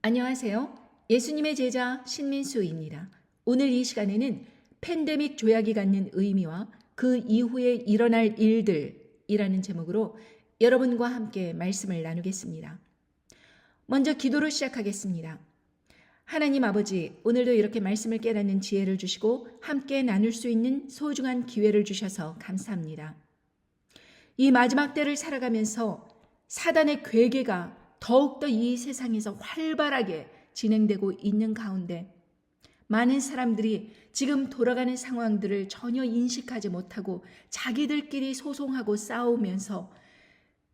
안녕하세요. 예수님의 제자 신민수입니다. 오늘 이 시간에는 팬데믹 조약이 갖는 의미와 그 이후에 일어날 일들이라는 제목으로 여러분과 함께 말씀을 나누겠습니다. 먼저 기도로 시작하겠습니다. 하나님 아버지, 오늘도 이렇게 말씀을 깨닫는 지혜를 주시고 함께 나눌 수 있는 소중한 기회를 주셔서 감사합니다. 이 마지막 때를 살아가면서 사단의 괴계가 더욱더 이 세상에서 활발하게 진행되고 있는 가운데 많은 사람들이 지금 돌아가는 상황들을 전혀 인식하지 못하고 자기들끼리 소송하고 싸우면서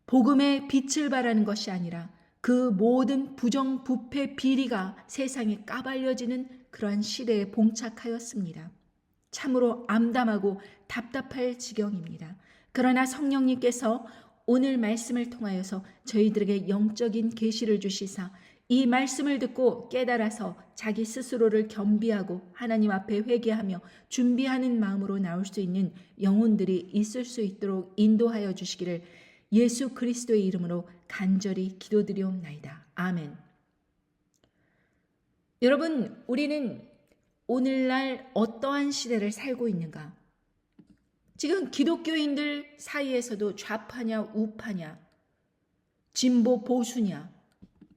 복음의 빛을 발하는 것이 아니라 그 모든 부정부패 비리가 세상에 까발려지는 그러한 시대에 봉착하였습니다. 참으로 암담하고 답답할 지경입니다. 그러나 성령님께서 오늘 말씀을 통하여서 저희들에게 영적인 계시를 주시사 이 말씀을 듣고 깨달아서 자기 스스로를 겸비하고 하나님 앞에 회개하며 준비하는 마음으로 나올 수 있는 영혼들이 있을 수 있도록 인도하여 주시기를 예수 그리스도의 이름으로 간절히 기도드리옵나이다. 아멘. 여러분, 우리는 오늘날 어떠한 시대를 살고 있는가? 지금 기독교인들 사이에서도 좌파냐 우파냐, 진보 보수냐,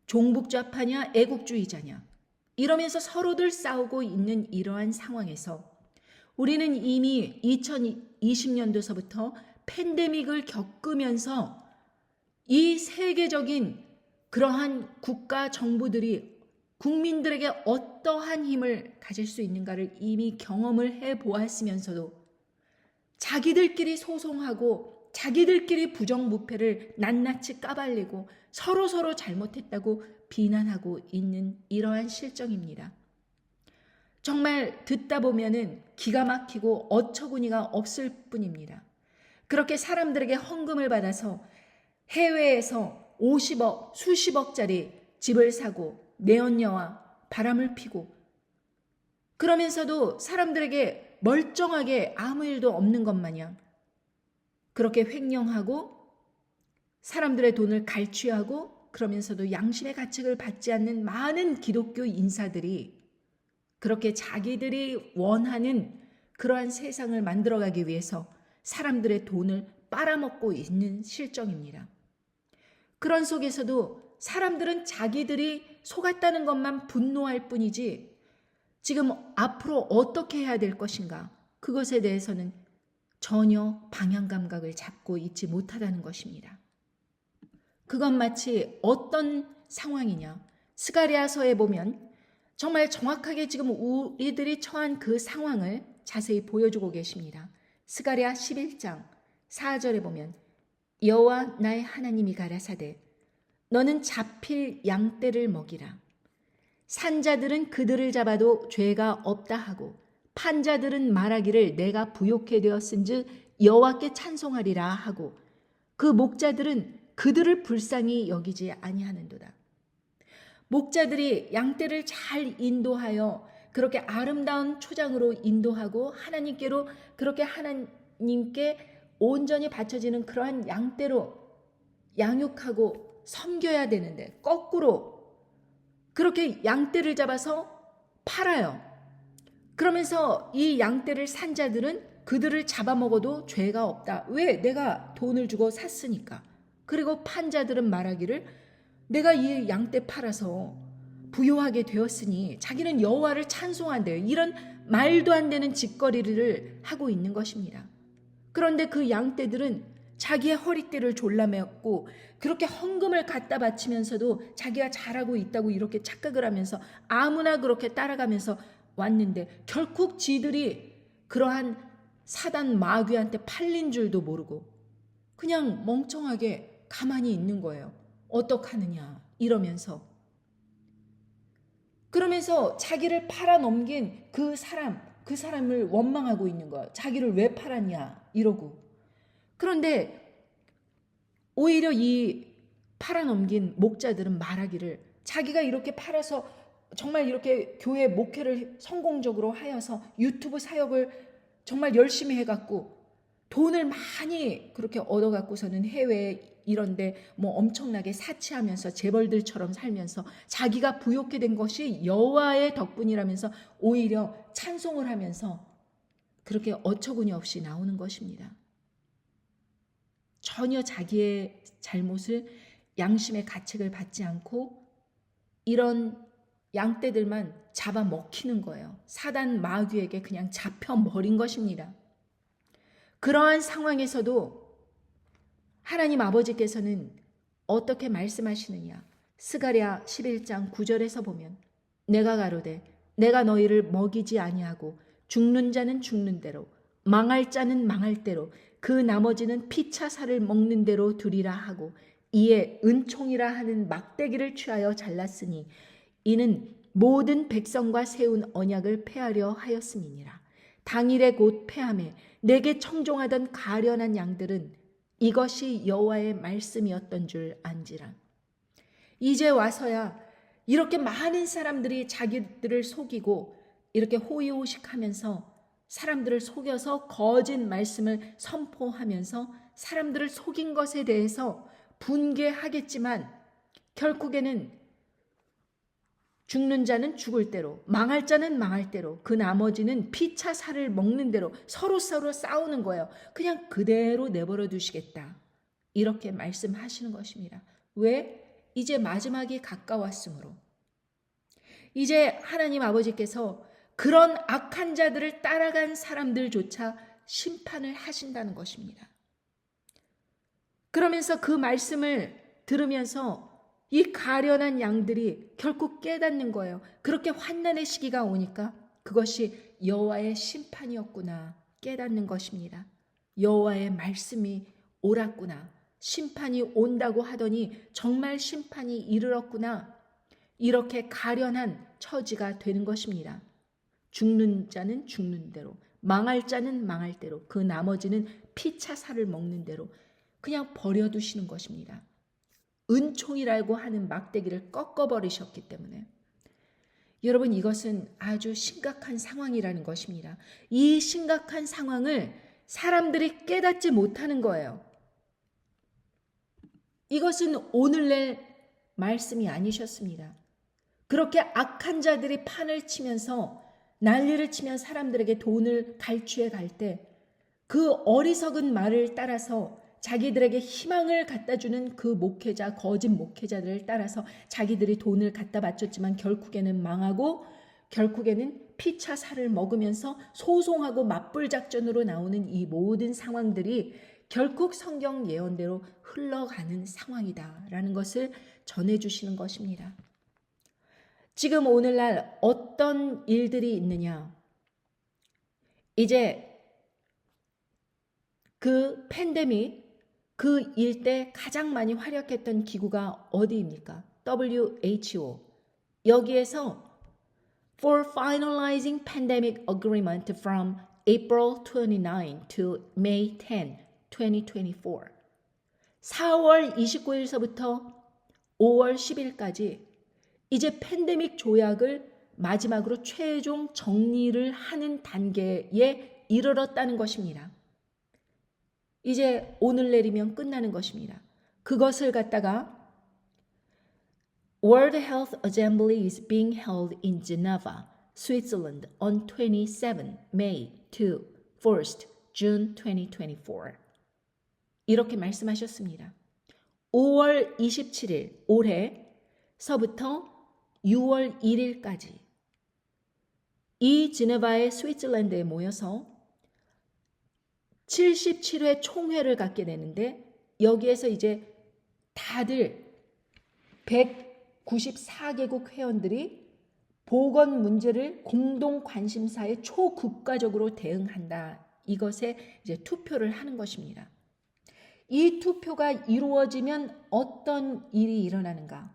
종북좌파냐 애국주의자냐 이러면서 서로들 싸우고 있는 이러한 상황에서 우리는 이미 2020년도서부터 팬데믹을 겪으면서 이 세계적인 그러한 국가 정부들이 국민들에게 어떠한 힘을 가질 수 있는가를 이미 경험을 해보았으면서도 자기들끼리 소송하고 자기들끼리 부정부패를 낱낱이 까발리고 서로 잘못했다고 비난하고 있는 이러한 실정입니다. 정말 듣다 보면은 기가 막히고 어처구니가 없을 뿐입니다. 그렇게 사람들에게 헌금을 받아서 해외에서 50억, 수십억짜리 집을 사고 내연녀와 바람을 피고 그러면서도 사람들에게 멀쩡하게 아무 일도 없는 것 마냥 그렇게 횡령하고 사람들의 돈을 갈취하고 그러면서도 양심의 가책을 받지 않는 많은 기독교 인사들이 그렇게 자기들이 원하는 그러한 세상을 만들어가기 위해서 사람들의 돈을 빨아먹고 있는 실정입니다. 그런 속에서도 사람들은 자기들이 속았다는 것만 분노할 뿐이지 지금 앞으로 어떻게 해야 될 것인가 그것에 대해서는 전혀 방향 감각을 잡고 있지 못하다는 것입니다. 그건 마치 어떤 상황이냐 스가랴서에 보면 정말 정확하게 지금 우리들이 처한 그 상황을 자세히 보여주고 계십니다. 스가랴 11장 4절에 보면 여호와 나의 하나님이 가라사대 너는 잡힐 양떼를 먹이라. 산자들은 그들을 잡아도 죄가 없다 하고 판자들은 말하기를 내가 부욕해 되었은즉 여호와께 찬송하리라 하고 그 목자들은 그들을 불쌍히 여기지 아니하는도다. 목자들이 양떼를 잘 인도하여 그렇게 아름다운 초장으로 인도하고 하나님께로 그렇게 하나님께 온전히 바쳐지는 그러한 양떼로 양육하고 섬겨야 되는데 거꾸로 그렇게 양떼를 잡아서 팔아요. 그러면서 이 양떼를 산 자들은 그들을 잡아먹어도 죄가 없다. 왜? 내가 돈을 주고 샀으니까. 그리고 판 자들은 말하기를 내가 이 양떼 팔아서 부요하게 되었으니 자기는 여호와를 찬송한대요. 이런 말도 안 되는 짓거리를 하고 있는 것입니다. 그런데 그 양떼들은 자기의 허리띠를 졸라매었고 그렇게 헌금을 갖다 바치면서도 자기가 잘하고 있다고 이렇게 착각을 하면서 아무나 그렇게 따라가면서 왔는데 결국 지들이 그러한 사단 마귀한테 팔린 줄도 모르고 그냥 멍청하게 가만히 있는 거예요. 어떡하느냐 이러면서 그러면서 자기를 팔아넘긴 그 사람을 원망하고 있는 거예요. 자기를 왜 팔았냐 이러고. 그런데 오히려 이 팔아넘긴 목자들은 말하기를 자기가 이렇게 팔아서 정말 이렇게 교회 목회를 성공적으로 하여서 유튜브 사역을 정말 열심히 해갖고 돈을 많이 그렇게 얻어갖고서는 해외 이런데 뭐 엄청나게 사치하면서 재벌들처럼 살면서 자기가 부욕해 된 것이 여호와의 덕분이라면서 오히려 찬송을 하면서 그렇게 어처구니 없이 나오는 것입니다. 전혀 자기의 잘못을 양심의 가책을 받지 않고 이런 양떼들만 잡아먹히는 거예요. 사단 마귀에게 그냥 잡혀버린 것입니다. 그러한 상황에서도 하나님 아버지께서는 어떻게 말씀하시느냐. 스가랴 11장 9절에서 보면 내가 가로되 내가 너희를 먹이지 아니하고 죽는 자는 죽는 대로 망할 자는 망할 대로 그 나머지는 피차살을 먹는 대로 두리라 하고 이에 은총이라 하는 막대기를 취하여 잘랐으니 이는 모든 백성과 세운 언약을 폐하려 하였음이니라. 당일에 곧 폐함에 내게 청종하던 가련한 양들은 이것이 여호와의 말씀이었던 줄 안지라. 이제 와서야 이렇게 많은 사람들이 자기들을 속이고 이렇게 호의호식하면서 사람들을 속여서 거짓 말씀을 선포하면서 사람들을 속인 것에 대해서 분개하겠지만 결국에는 죽는 자는 죽을 대로 망할 자는 망할 대로 그 나머지는 피차 살을 먹는 대로 서로 싸우는 거예요. 그냥 그대로 내버려 두시겠다. 이렇게 말씀하시는 것입니다. 왜? 이제 마지막이 가까웠으므로. 이제 하나님 아버지께서 그런 악한 자들을 따라간 사람들조차 심판을 하신다는 것입니다. 그러면서 그 말씀을 들으면서 이 가련한 양들이 결국 깨닫는 거예요. 그렇게 환난의 시기가 오니까 그것이 여호와의 심판이었구나 깨닫는 것입니다. 여호와의 말씀이 옳았구나. 심판이 온다고 하더니 정말 심판이 이르렀구나. 이렇게 가련한 처지가 되는 것입니다. 죽는 자는 죽는 대로, 망할 자는 망할 대로, 그 나머지는 피차살을 먹는 대로 그냥 버려두시는 것입니다. 은총이라고 하는 막대기를 꺾어버리셨기 때문에. 여러분, 이것은 아주 심각한 상황이라는 것입니다. 이 심각한 상황을 사람들이 깨닫지 못하는 거예요. 이것은 오늘날 말씀이 아니셨습니다. 그렇게 악한 자들이 판을 치면서 난리를 치면 사람들에게 돈을 갈취해 갈 때 그 어리석은 말을 따라서 자기들에게 희망을 갖다주는 그 목회자, 거짓 목회자들을 따라서 자기들이 돈을 갖다 바쳤지만 결국에는 망하고 결국에는 피차 살을 먹으면서 소송하고 맞불 작전으로 나오는 이 모든 상황들이 결국 성경 예언대로 흘러가는 상황이다라는 것을 전해주시는 것입니다. 지금 오늘날 어떤 일들이 있느냐? 이제 그 팬데믹, 그 일대 가장 많이 활약했던 기구가 어디입니까? WHO. 여기에서 For finalizing pandemic agreement from April 29 to May 10, 2024. 4월 29일서부터 5월 10일까지 이제 팬데믹 조약을 마지막으로 최종 정리를 하는 단계에 이르렀다는 것입니다. 이제 오늘 내리면 끝나는 것입니다. 그것을 갖다가 World Health Assembly is being held in Geneva, Switzerland on 27 May to 1st June 2024. 이렇게 말씀하셨습니다. 5월 27일 올해서부터 6월 1일까지 이 지네바의 스위tzerland에 모여서 77회 총회를 갖게 되는데 여기에서 이제 다들 194개국 회원들이 보건 문제를 공동 관심사에 초국가적으로 대응한다. 이것에 이제 투표를 하는 것입니다. 이 투표가 이루어지면 어떤 일이 일어나는가?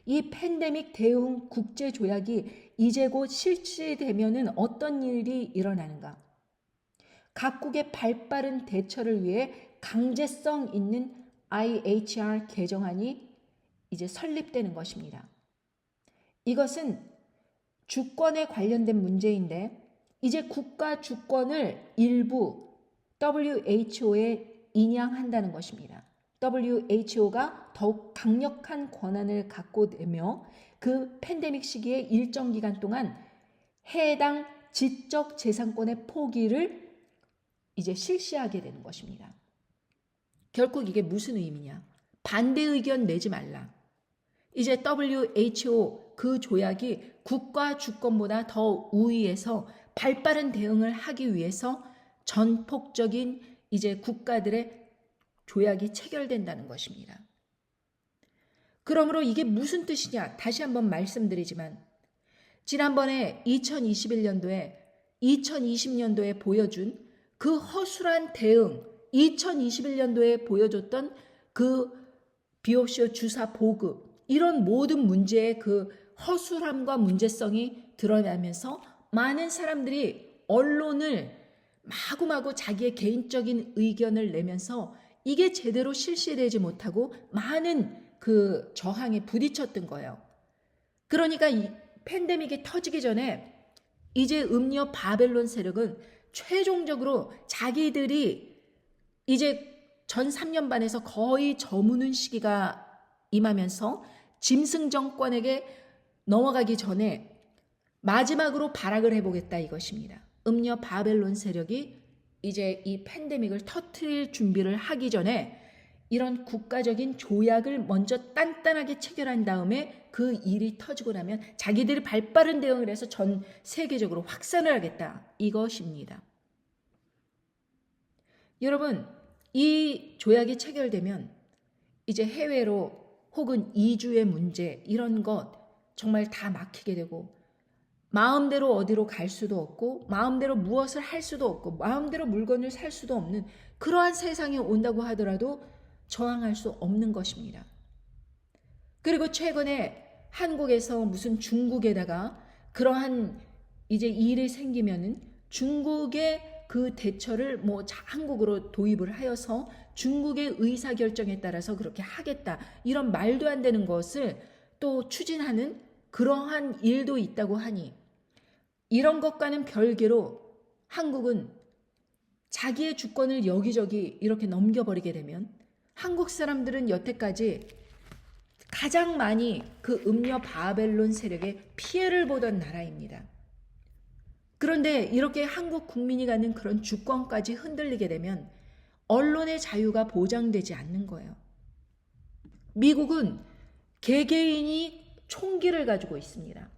이 팬데믹 대응 국제 조약이 이제 곧 실시되면은 어떤 일이 일어나는가? 각국의 발빠른 대처를 위해 강제성 있는 IHR 개정안이 이제 설립되는 것입니다. 이것은 주권에 관련된 문제인데 이제 국가 주권을 일부 WHO에 인양한다는 것입니다. WHO가 더욱 강력한 권한을 갖고 되며 그 팬데믹 시기에 일정 기간 동안 해당 지적 재산권의 포기를 이제 실시하게 되는 것입니다. 결국 이게 무슨 의미냐? 반대 의견 내지 말라. 이제 WHO 그 조약이 국가 주권보다 더 우위에서 발빠른 대응을 하기 위해서 전폭적인 이제 국가들의 조약이 체결된다는 것입니다. 그러므로 이게 무슨 뜻이냐? 다시 한번 말씀드리지만 지난번에 2020년도에 보여준 그 허술한 대응, 2021년도에 보여줬던 그 비옵쇼 주사 보급, 이런 모든 문제의 그 허술함과 문제성이 드러나면서 많은 사람들이 언론을 마구마구 자기의 개인적인 의견을 내면서 이게 제대로 실시되지 못하고 많은 그 저항에 부딪혔던 거예요. 그러니까 이 팬데믹이 터지기 전에 이제 음녀 바벨론 세력은 최종적으로 자기들이 이제 전 3년 반에서 거의 저무는 시기가 임하면서 짐승 정권에게 넘어가기 전에 마지막으로 발악을 해보겠다 이것입니다. 음녀 바벨론 세력이 이제 이 팬데믹을 터뜨릴 준비를 하기 전에 이런 국가적인 조약을 먼저 단단하게 체결한 다음에 그 일이 터지고 나면 자기들이 발빠른 대응을 해서 전 세계적으로 확산을 하겠다 이것입니다. 여러분, 이 조약이 체결되면 이제 해외로 혹은 이주의 문제 이런 것 정말 다 막히게 되고 마음대로 어디로 갈 수도 없고 마음대로 무엇을 할 수도 없고 마음대로 물건을 살 수도 없는 그러한 세상이 온다고 하더라도 저항할 수 없는 것입니다. 그리고 최근에 한국에서 무슨 중국에다가 그러한 이제 일이 생기면은 중국의 그 대처를 한국으로 도입을 하여서 중국의 의사결정에 따라서 그렇게 하겠다. 이런 말도 안 되는 것을 또 추진하는 그러한 일도 있다고 하니 이런 것과는 별개로 한국은 자기의 주권을 여기저기 이렇게 넘겨버리게 되면 한국 사람들은 여태까지 가장 많이 그 음녀 바벨론 세력의 피해를 보던 나라입니다. 그런데 이렇게 한국 국민이 갖는 그런 주권까지 흔들리게 되면 언론의 자유가 보장되지 않는 거예요. 미국은 개개인이 총기를 가지고 있습니다.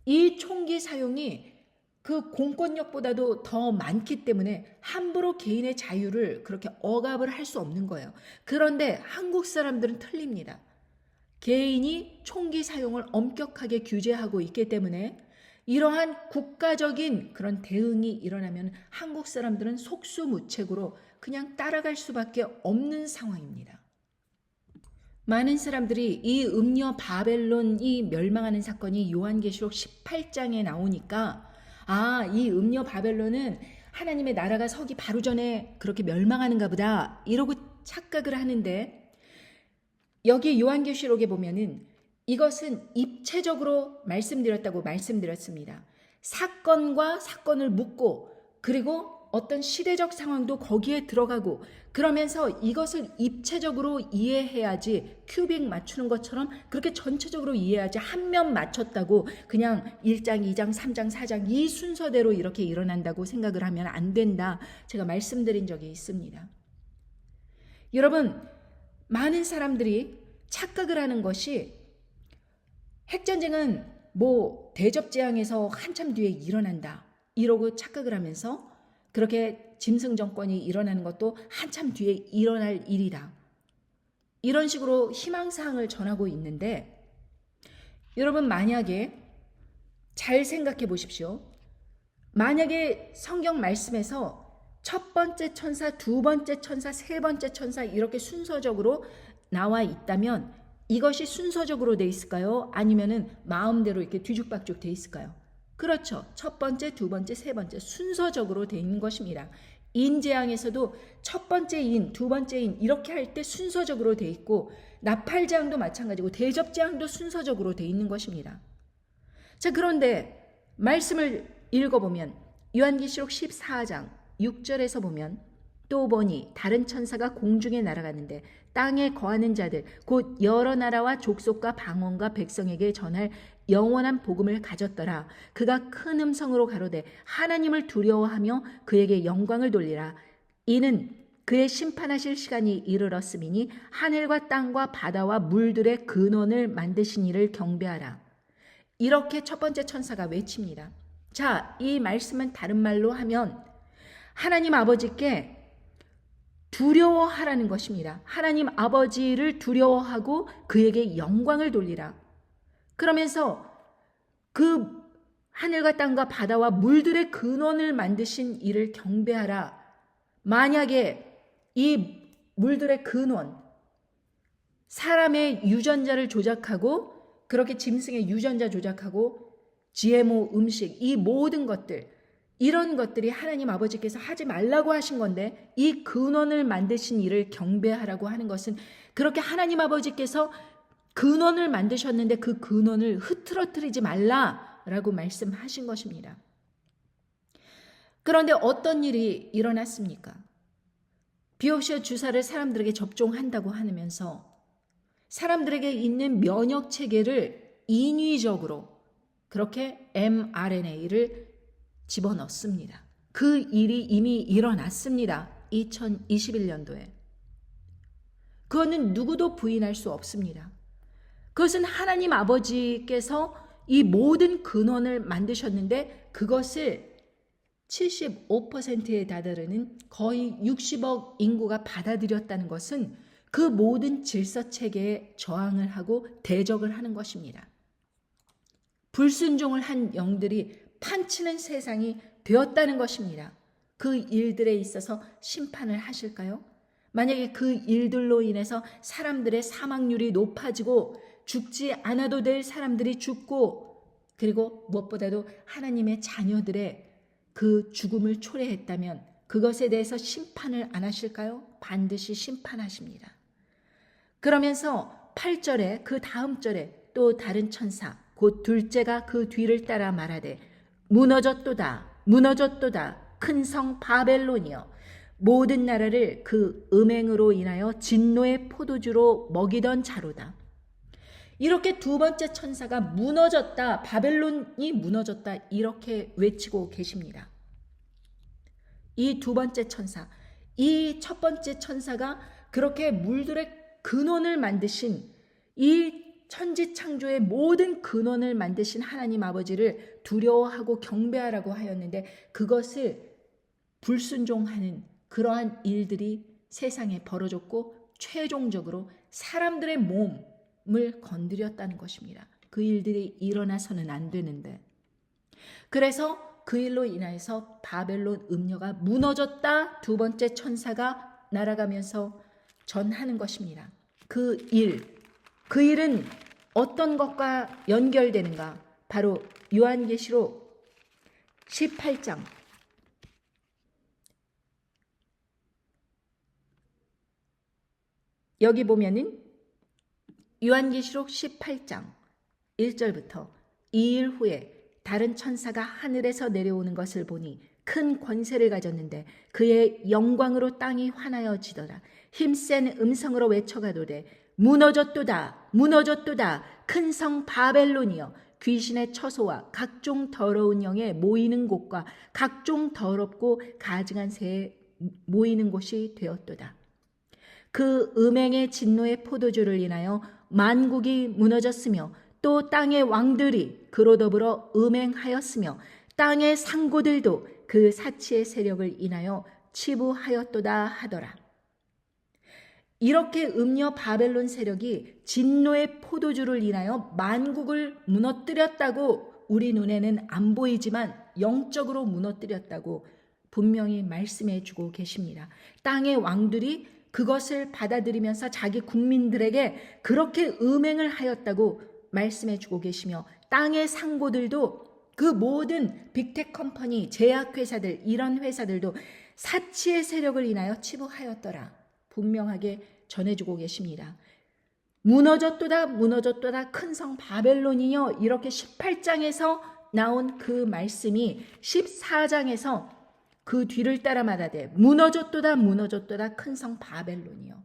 이 총기 사용이 그 공권력보다도 더 많기 때문에 함부로 개인의 자유를 그렇게 억압을 할 수 없는 거예요. 그런데 한국 사람들은 틀립니다. 개인이 총기 사용을 엄격하게 규제하고 있기 때문에 이러한 국가적인 그런 대응이 일어나면 한국 사람들은 속수무책으로 그냥 따라갈 수밖에 없는 상황입니다. 많은 사람들이 이 음녀 바벨론이 멸망하는 사건이 요한계시록 18장에 나오니까 이 음녀 바벨론은 하나님의 나라가 서기 바로 전에 그렇게 멸망하는가 보다 이러고 착각을 하는데 여기 요한계시록에 보면은 이것은 입체적으로 말씀드렸습니다. 사건과 사건을 묶고 그리고 어떤 시대적 상황도 거기에 들어가고 그러면서 이것을 입체적으로 이해해야지 큐빅 맞추는 것처럼 그렇게 전체적으로 이해해야지 한 면 맞췄다고 그냥 1장, 2장, 3장, 4장 이 순서대로 이렇게 일어난다고 생각을 하면 안 된다. 제가 말씀드린 적이 있습니다. 여러분, 많은 사람들이 착각을 하는 것이 핵전쟁은 대접재앙에서 한참 뒤에 일어난다. 이러고 착각을 하면서 그렇게 짐승 정권이 일어나는 것도 한참 뒤에 일어날 일이다. 이런 식으로 희망사항을 전하고 있는데 여러분 만약에 잘 생각해 보십시오. 만약에 성경 말씀에서 첫 번째 천사, 두 번째 천사, 세 번째 천사 이렇게 순서적으로 나와 있다면 이것이 순서적으로 돼 있을까요? 아니면은 마음대로 이렇게 뒤죽박죽 돼 있을까요? 그렇죠. 첫 번째, 두 번째, 세 번째 순서적으로 돼 있는 것입니다. 인재앙에서도 첫 번째 인, 두 번째 인 이렇게 할 때 순서적으로 돼 있고 나팔재앙도 마찬가지고 대접재앙도 순서적으로 돼 있는 것입니다. 자, 그런데 말씀을 읽어보면 요한계시록 14장 6절에서 보면 또 보니 다른 천사가 공중에 날아가는데 땅에 거하는 자들 곧 여러 나라와 족속과 방언과 백성에게 전할 영원한 복음을 가졌더라. 그가 큰 음성으로 가로되 하나님을 두려워하며 그에게 영광을 돌리라. 이는 그의 심판하실 시간이 이르렀음이니 하늘과 땅과 바다와 물들의 근원을 만드신 이를 경배하라. 이렇게 첫 번째 천사가 외칩니다. 자, 이 말씀은 다른 말로 하면 하나님 아버지께 두려워하라는 것입니다. 하나님 아버지를 두려워하고 그에게 영광을 돌리라. 그러면서 그 하늘과 땅과 바다와 물들의 근원을 만드신 이를 경배하라. 만약에 이 물들의 근원, 사람의 유전자를 조작하고 그렇게 짐승의 유전자 조작하고 GMO 음식, 이 모든 것들, 이런 것들이 하나님 아버지께서 하지 말라고 하신 건데 이 근원을 만드신 이를 경배하라고 하는 것은 그렇게 하나님 아버지께서 근원을 만드셨는데 그 근원을 흐트러뜨리지 말라라고 말씀하신 것입니다. 그런데 어떤 일이 일어났습니까? 비옵시아 주사를 사람들에게 접종한다고 하면서 사람들에게 있는 면역 체계를 인위적으로 그렇게 mRNA를 집어넣습니다. 그 일이 이미 일어났습니다. 2021년도에. 그거는 누구도 부인할 수 없습니다. 그것은 하나님 아버지께서 이 모든 근원을 만드셨는데 그것을 75%에 다다르는 거의 60억 인구가 받아들였다는 것은 그 모든 질서체계에 저항을 하고 대적을 하는 것입니다. 불순종을 한 영들이 판치는 세상이 되었다는 것입니다. 그 일들에 있어서 심판을 하실까요? 만약에 그 일들로 인해서 사람들의 사망률이 높아지고 죽지 않아도 될 사람들이 죽고 그리고 무엇보다도 하나님의 자녀들의 그 죽음을 초래했다면 그것에 대해서 심판을 안 하실까요? 반드시 심판하십니다. 그러면서 8절에 그 다음 절에 또 다른 천사 곧 둘째가 그 뒤를 따라 말하되 무너졌도다 무너졌도다 큰 성 바벨론이여 모든 나라를 그 음행으로 인하여 진노의 포도주로 먹이던 자로다. 이렇게 두 번째 천사가 무너졌다, 바벨론이 무너졌다 이렇게 외치고 계십니다. 이 두 번째 천사, 이 첫 번째 천사가 그렇게 물들의 근원을 만드신 이 천지창조의 모든 근원을 만드신 하나님 아버지를 두려워하고 경배하라고 하였는데 그것을 불순종하는 그러한 일들이 세상에 벌어졌고 최종적으로 사람들의 몸을 건드렸다는 것입니다. 그 일들이 일어나서는 안 되는데 그래서 그 일로 인하여서 바벨론 음녀가 무너졌다 두 번째 천사가 날아가면서 전하는 것입니다. 그 일은 어떤 것과 연결되는가? 바로 요한계시록 18장 여기 보면은 요한계시록 18장 1절부터 이 일 후에 다른 천사가 하늘에서 내려오는 것을 보니 큰 권세를 가졌는데 그의 영광으로 땅이 환하여지더라. 힘센 음성으로 외쳐가도되 무너졌도다 무너졌도다 큰 성 바벨론이여 귀신의 처소와 각종 더러운 영에 모이는 곳과 각종 더럽고 가증한 새에 모이는 곳이 되었도다. 그 음행의 진노의 포도주를 인하여 만국이 무너졌으며 또 땅의 왕들이 그로 더불어 음행하였으며 땅의 상고들도 그 사치의 세력을 인하여 치부하였도다 하더라. 이렇게 음녀 바벨론 세력이 진노의 포도주를 인하여 만국을 무너뜨렸다고 우리 눈에는 안 보이지만 영적으로 무너뜨렸다고 분명히 말씀해 주고 계십니다. 땅의 왕들이 그것을 받아들이면서 자기 국민들에게 그렇게 음행을 하였다고 말씀해 주고 계시며 땅의 상고들도 그 모든 빅테크 컴퍼니, 제약회사들 이런 회사들도 사치의 세력을 인하여 치부하였더라. 분명하게 전해주고 계십니다. 무너졌도다 무너졌도다 큰 성 바벨론이여 이렇게 18장에서 나온 그 말씀이 14장에서 그 뒤를 따라 말하되 무너졌도다 무너졌도다 큰 성 바벨론이요.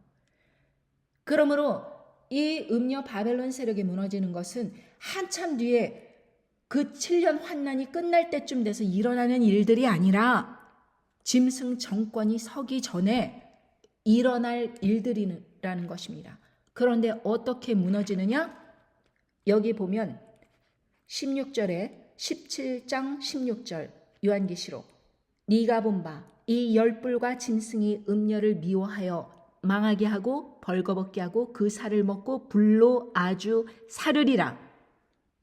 그러므로 이 음녀 바벨론 세력이 무너지는 것은 한참 뒤에 그 7년 환난이 끝날 때쯤 돼서 일어나는 일들이 아니라 짐승 정권이 서기 전에 일어날 일들이라는 것입니다. 그런데 어떻게 무너지느냐? 여기 보면 16절에 17장 16절 요한계시록 네가 본 바 이 열불과 짐승이 음녀를 미워하여 망하게 하고 벌거벗게 하고 그 살을 먹고 불로 아주 사르리라.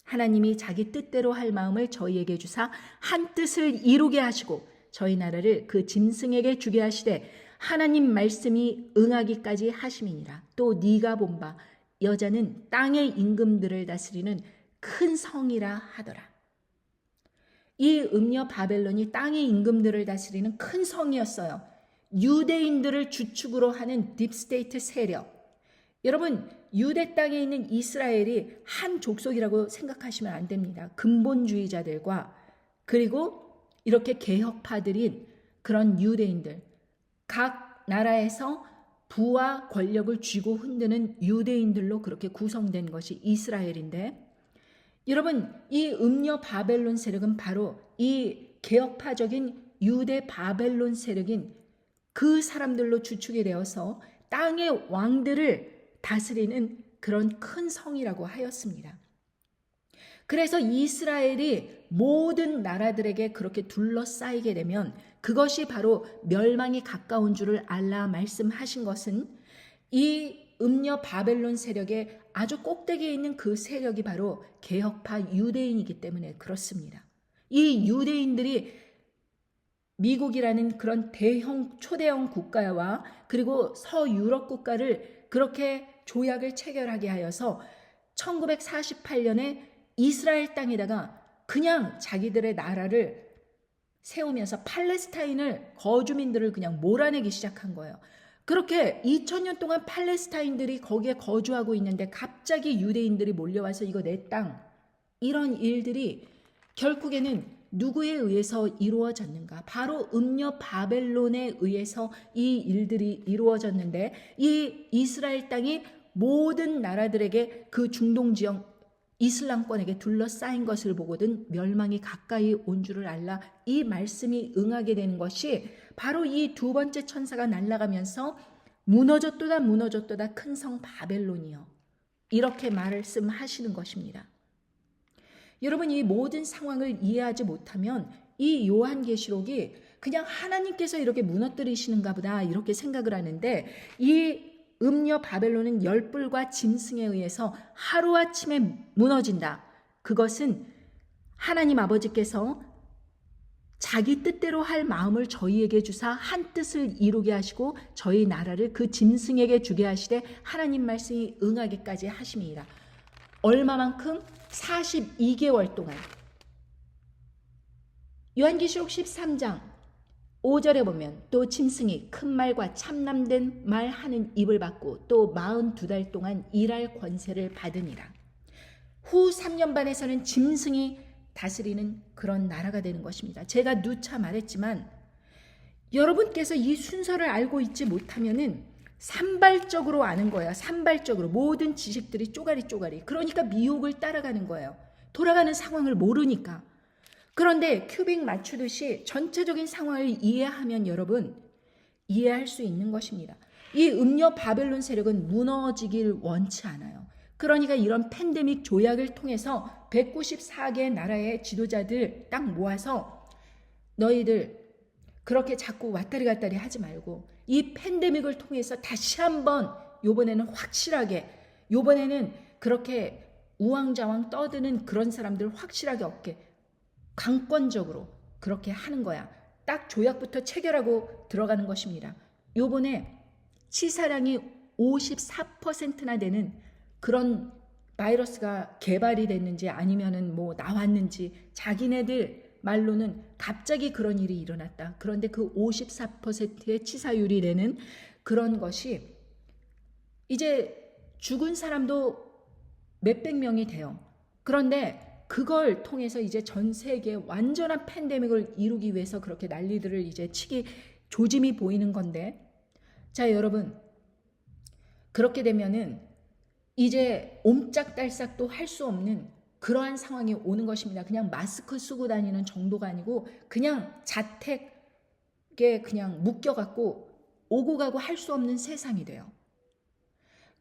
하나님이 자기 뜻대로 할 마음을 저희에게 주사 한 뜻을 이루게 하시고 저희 나라를 그 짐승에게 주게 하시되 하나님 말씀이 응하기까지 하심이니라. 또 네가 본 바 여자는 땅의 임금들을 다스리는 큰 성이라 하더라. 이 음녀 바벨론이 땅의 임금들을 다스리는 큰 성이었어요. 유대인들을 주축으로 하는 딥스테이트 세력. 여러분, 유대 땅에 있는 이스라엘이 한 족속이라고 생각하시면 안 됩니다. 근본주의자들과 그리고 이렇게 개혁파들인 그런 유대인들, 각 나라에서 부와 권력을 쥐고 흔드는 유대인들로 그렇게 구성된 것이 이스라엘인데, 여러분, 이 음녀 바벨론 세력은 바로 이 개혁파적인 유대 바벨론 세력인 그 사람들로 주축이 되어서 땅의 왕들을 다스리는 그런 큰 성이라고 하였습니다. 그래서 이스라엘이 모든 나라들에게 그렇게 둘러싸이게 되면 그것이 바로 멸망이 가까운 줄을 알라 말씀하신 것은 이 음녀 바벨론 세력의 아주 꼭대기에 있는 그 세력이 바로 개혁파 유대인이기 때문에 그렇습니다. 이 유대인들이 미국이라는 그런 초대형 국가와 그리고 서유럽 국가를 그렇게 조약을 체결하게 하여서 1948년에 이스라엘 땅에다가 그냥 자기들의 나라를 세우면서 팔레스타인을 거주민들을 그냥 몰아내기 시작한 거예요. 그렇게 2000년 동안 팔레스타인들이 거기에 거주하고 있는데 갑자기 유대인들이 몰려와서 이거 내 땅, 이런 일들이 결국에는 누구에 의해서 이루어졌는가? 바로 음녀 바벨론에 의해서 이 일들이 이루어졌는데 이 이스라엘 땅이 모든 나라들에게 그 중동 지역 이슬람권에게 둘러싸인 것을 보거든 멸망이 가까이 온 줄을 알라. 이 말씀이 응하게 되는 것이 바로 이 두 번째 천사가 날아가면서 무너졌도다 무너졌도다 큰 성 바벨론이요. 이렇게 말씀하시는 것입니다. 여러분, 이 모든 상황을 이해하지 못하면 이 요한계시록이 그냥 하나님께서 이렇게 무너뜨리시는가 보다 이렇게 생각을 하는데, 이 음녀 바벨론은 열불과 짐승에 의해서 하루아침에 무너진다. 그것은 하나님 아버지께서 자기 뜻대로 할 마음을 저희에게 주사 한 뜻을 이루게 하시고 저희 나라를 그 짐승에게 주게 하시되 하나님 말씀이 응하기까지 하심이라. 얼마만큼? 42개월 동안. 요한계시록 13장 5절에 보면 또 짐승이 큰 말과 참남된 말 하는 입을 받고 또 42달 동안 일할 권세를 받으니라. 후 3년 반에서는 짐승이 다스리는 그런 나라가 되는 것입니다. 제가 누차 말했지만 여러분께서 이 순서를 알고 있지 못하면은 산발적으로 아는 거예요. 산발적으로 모든 지식들이 쪼가리. 그러니까 미혹을 따라가는 거예요. 돌아가는 상황을 모르니까. 그런데 큐빅 맞추듯이 전체적인 상황을 이해하면 여러분 이해할 수 있는 것입니다. 이 음녀 바벨론 세력은 무너지길 원치 않아요. 그러니까 이런 팬데믹 조약을 통해서 194개 나라의 지도자들 딱 모아서 너희들 그렇게 자꾸 왔다리 갔다리 하지 말고 이 팬데믹을 통해서 다시 한번 요번에는 확실하게, 요번에는 그렇게 우왕좌왕 떠드는 그런 사람들 확실하게 없게 강권적으로 그렇게 하는 거야. 딱 조약부터 체결하고 들어가는 것입니다. 요번에 치사량이 54%나 되는 그런 바이러스가 개발이 됐는지 아니면은 뭐 나왔는지 자기네들 말로는 갑자기 그런 일이 일어났다. 그런데 그 54%의 치사율이 되는 그런 것이 이제 죽은 사람도 몇백 명이 돼요. 그런데 그걸 통해서 이제 전 세계에 완전한 팬데믹을 이루기 위해서 그렇게 난리들을 이제 치기 조짐이 보이는 건데, 자 여러분, 그렇게 되면은 이제 옴짝달싹도 할 수 없는 그러한 상황이 오는 것입니다. 그냥 마스크 쓰고 다니는 정도가 아니고 그냥 자택에 그냥 묶여갖고 오고 가고 할 수 없는 세상이 돼요.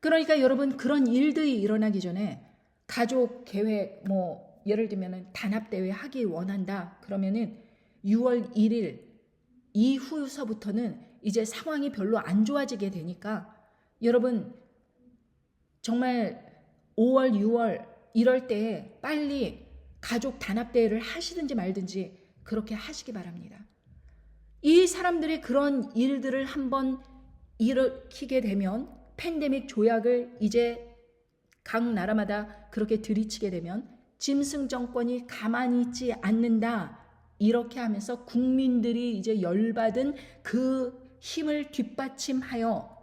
그러니까 여러분, 그런 일들이 일어나기 전에 가족 계획, 뭐 예를 들면 단합대회 하기 원한다 그러면은 6월 1일 이후서부터는 이제 상황이 별로 안 좋아지게 되니까 여러분 정말 5월 6월 이럴 때 빨리 가족 단합대회를 하시든지 말든지 그렇게 하시기 바랍니다. 이 사람들이 그런 일들을 한번 일으키게 되면, 팬데믹 조약을 이제 각 나라마다 그렇게 들이치게 되면 짐승 정권이 가만히 있지 않는다. 이렇게 하면서 국민들이 이제 열받은 그 힘을 뒷받침하여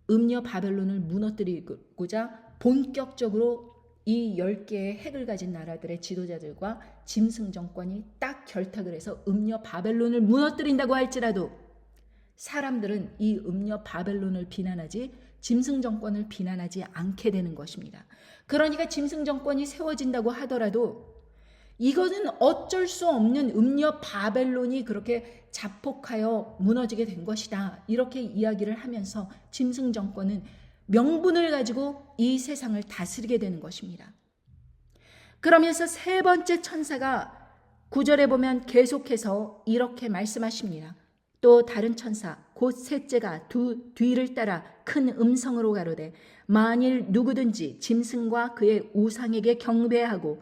음녀 바벨론을 무너뜨리고자 본격적으로 이 10개의 핵을 가진 나라들의 지도자들과 짐승 정권이 딱 결탁을 해서 음녀 바벨론을 무너뜨린다고 할지라도 사람들은 이 음녀 바벨론을 비난하지 짐승 정권을 비난하지 않게 되는 것입니다. 그러니까 짐승 정권이 세워진다고 하더라도 이것은 어쩔 수 없는 음녀 바벨론이 그렇게 자폭하여 무너지게 된 것이다. 이렇게 이야기를 하면서 짐승 정권은 명분을 가지고 이 세상을 다스리게 되는 것입니다. 그러면서 세 번째 천사가 9절에 보면 계속해서 이렇게 말씀하십니다. 또 다른 천사 곧 셋째가 두 뒤를 따라 큰 음성으로 가로되 만일 누구든지 짐승과 그의 우상에게 경배하고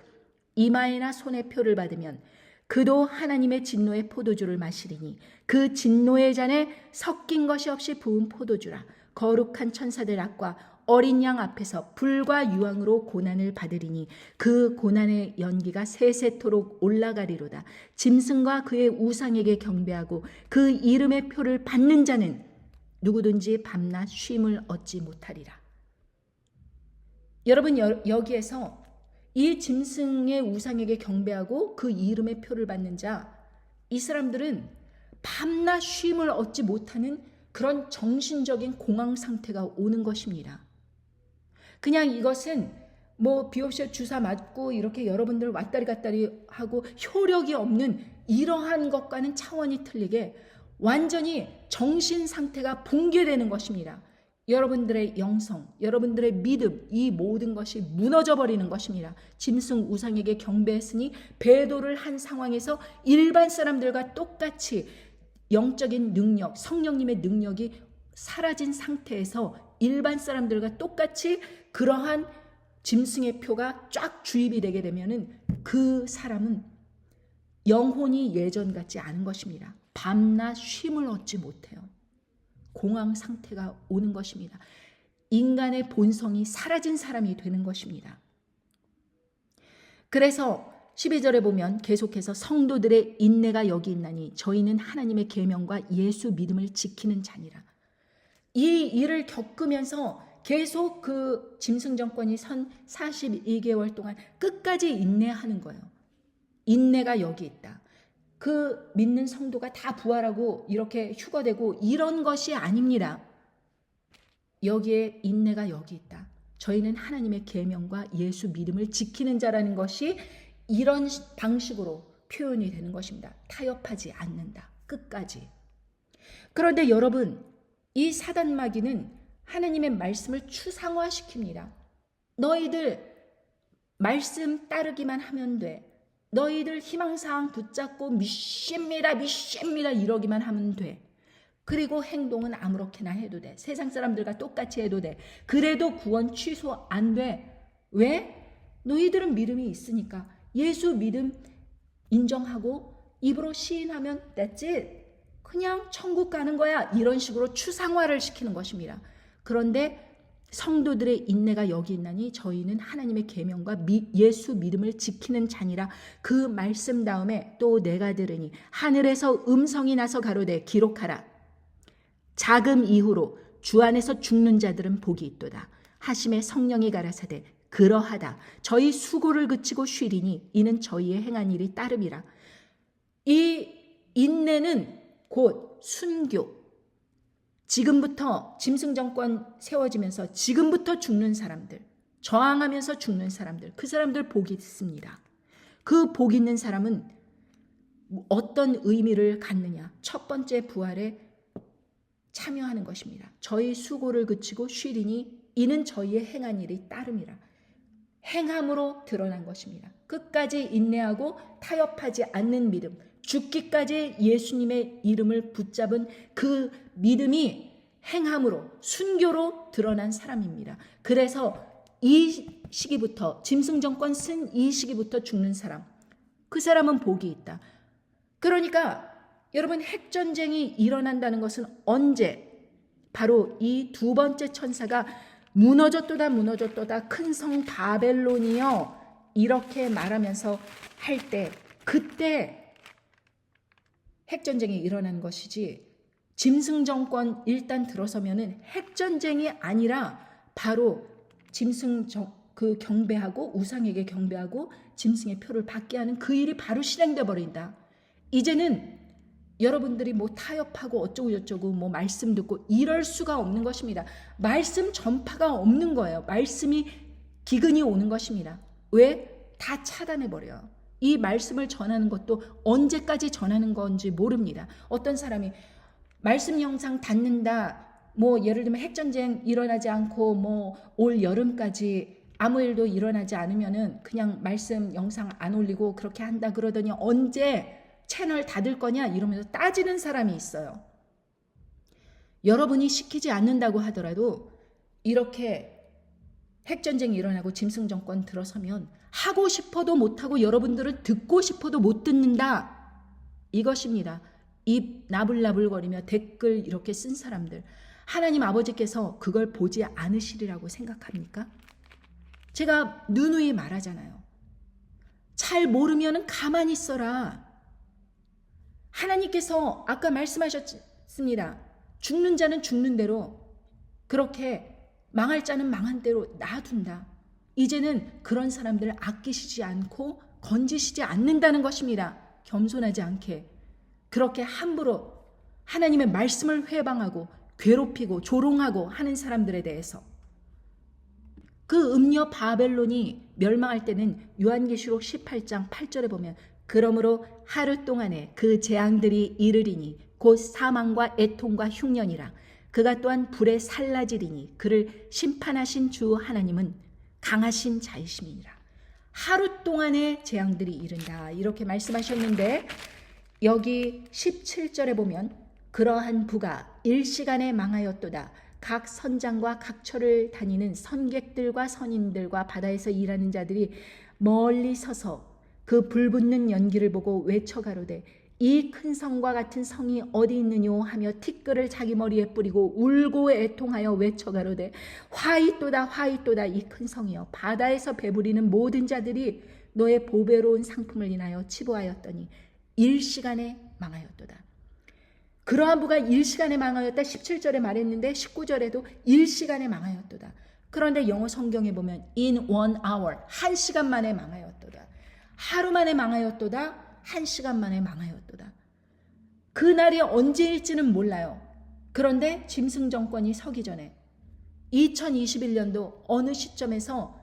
이마에나 손에 표를 받으면 그도 하나님의 진노의 포도주를 마시리니 그 진노의 잔에 섞인 것이 없이 부은 포도주라. 거룩한 천사들 앞과 어린 양 앞에서 불과 유황으로 고난을 받으리니 그 고난의 연기가 세세토록 올라가리로다. 짐승과 그의 우상에게 경배하고 그 이름의 표를 받는 자는 누구든지 밤낮 쉼을 얻지 못하리라. 여러분, 여기에서 이 짐승의 우상에게 경배하고 그 이름의 표를 받는 자, 이 사람들은 밤낮 쉼을 얻지 못하는 그런 정신적인 공황 상태가 오는 것입니다. 그냥 이것은 뭐 비옵시아 주사 맞고 이렇게 여러분들 왔다리 갔다리 하고 효력이 없는 이러한 것과는 차원이 틀리게 완전히 정신 상태가 붕괴되는 것입니다. 여러분들의 영성, 여러분들의 믿음, 이 모든 것이 무너져 버리는 것입니다. 짐승 우상에게 경배했으니 배도를 한 상황에서 일반 사람들과 똑같이 영적인 능력, 성령님의 능력이 사라진 상태에서 일반 사람들과 똑같이 그러한 짐승의 표가 쫙 주입이 되게 되면은 그 사람은 영혼이 예전 같지 않은 것입니다. 밤낮 쉼을 얻지 못해요. 공황 상태가 오는 것입니다. 인간의 본성이 사라진 사람이 되는 것입니다. 그래서 12절에 보면 계속해서 성도들의 인내가 여기 있나니 저희는 하나님의 계명과 예수 믿음을 지키는 자니라. 이 일을 겪으면서 계속 그 짐승 정권이 선 42개월 동안 끝까지 인내하는 거예요. 인내가 여기 있다. 그 믿는 성도가 다 부활하고 이렇게 휴거되고 이런 것이 아닙니다. 여기에 인내가 여기 있다. 저희는 하나님의 계명과 예수 믿음을 지키는 자라는 것이 이런 방식으로 표현이 되는 것입니다. 타협하지 않는다. 끝까지. 그런데 여러분, 이 사단마귀는 하나님의 말씀을 추상화시킵니다. 너희들 말씀 따르기만 하면 돼. 너희들 희망사항 붙잡고 믿습니다 이러기만 하면 돼. 그리고 행동은 아무렇게나 해도 돼. 세상 사람들과 똑같이 해도 돼. 그래도 구원 취소 안 돼. 왜? 너희들은 믿음이 있으니까. 예수 믿음 인정하고 입으로 시인하면 that's it. 그냥 천국 가는 거야. 이런 식으로 추상화를 시키는 것입니다. 그런데 성도들의 인내가 여기 있나니 저희는 하나님의 계명과 예수 믿음을 지키는 자니라. 그 말씀 다음에 또 내가 들으니 하늘에서 음성이 나서 가로되 기록하라. 자금 이후로 주 안에서 죽는 자들은 복이 있도다. 하심에 성령이 가라사대 그러하다. 저희 수고를 그치고 쉬리니 이는 저희의 행한 일이 따름이라. 이 인내는 곧 순교. 지금부터 짐승 정권 세워지면서 지금부터 죽는 사람들, 저항하면서 죽는 사람들, 그 사람들 복이 있습니다. 그 복 있는 사람은 어떤 의미를 갖느냐? 첫 번째 부활에 참여하는 것입니다. 저희 수고를 그치고 쉬리니 이는 저희의 행한 일이 따름이라. 행함으로 드러난 것입니다. 끝까지 인내하고 타협하지 않는 믿음, 죽기까지 예수님의 이름을 붙잡은 그 믿음이 행함으로, 순교로 드러난 사람입니다. 그래서 이 시기부터, 짐승 정권 쓴 이 시기부터 죽는 사람, 그 사람은 복이 있다. 그러니까 여러분, 핵전쟁이 일어난다는 것은 언제? 바로 이 두 번째 천사가 무너졌도다 무너졌도다 큰 성 바벨론이여 이렇게 말하면서 할 때, 그때 핵전쟁이 일어난 것이지, 짐승 정권 일단 들어서면은 핵전쟁이 아니라 바로 짐승 그 경배하고 우상에게 경배하고 짐승의 표를 받게 하는 그 일이 바로 실행돼 버린다. 이제는 여러분들이 뭐 타협하고 어쩌고 저쩌고 뭐 말씀 듣고 이럴 수가 없는 것입니다. 말씀 전파가 없는 거예요. 말씀이 기근이 오는 것입니다. 왜? 다 차단해 버려요. 이 말씀을 전하는 것도 언제까지 전하는 건지 모릅니다. 어떤 사람이 말씀 영상 닫는다, 뭐 예를 들면 핵전쟁 일어나지 않고 뭐 올 여름까지 아무 일도 일어나지 않으면은 그냥 말씀 영상 안 올리고 그렇게 한다 그러더니 언제 채널 닫을 거냐 이러면서 따지는 사람이 있어요. 여러분이 시키지 않는다고 하더라도 이렇게 핵전쟁이 일어나고 짐승 정권 들어서면 하고 싶어도 못하고 여러분들은 듣고 싶어도 못 듣는다. 이것입니다. 입 나불나불거리며 댓글 이렇게 쓴 사람들, 하나님 아버지께서 그걸 보지 않으시리라고 생각합니까? 제가 누누이 말하잖아요. 잘 모르면 가만히 있어라. 하나님께서 아까 말씀하셨습니다. 죽는 자는 죽는 대로, 그렇게 망할 자는 망한 대로 놔둔다. 이제는 그런 사람들을 아끼시지 않고 건지시지 않는다는 것입니다. 겸손하지 않게 그렇게 함부로 하나님의 말씀을 회방하고 괴롭히고 조롱하고 하는 사람들에 대해서. 그 음녀 바벨론이 멸망할 때는 요한계시록 18장 8절에 보면 그러므로 하루 동안에 그 재앙들이 이르리니 곧 사망과 애통과 흉년이라. 그가 또한 불에 살라지리니 그를 심판하신 주 하나님은 강하신 자이심이니라. 하루 동안의 재앙들이 이른다 이렇게 말씀하셨는데, 여기 17절에 보면 그러한 부가 일시간에 망하였도다. 각 선장과 각 처를 다니는 선객들과 선인들과 바다에서 일하는 자들이 멀리 서서 그 불붙는 연기를 보고 외쳐가로되 이 큰 성과 같은 성이 어디 있느뇨 하며 티끌을 자기 머리에 뿌리고 울고 애통하여 외쳐가로되 화이또다 화이또다 이 큰 성이여 바다에서 배부리는 모든 자들이 너의 보배로운 상품을 인하여 치부하였더니 일시간에 망하였도다. 그러한 부가 일시간에 망하였다 17절에 말했는데 19절에도 일시간에 망하였도다. 그런데 영어 성경에 보면 in 1 hour, 1시간 만에 망하였도다. 하루 만에 망하였도다. 1시간 만에 망하였도다. 그날이 언제일지는 몰라요. 그런데 짐승 정권이 서기 전에 2021년도 어느 시점에서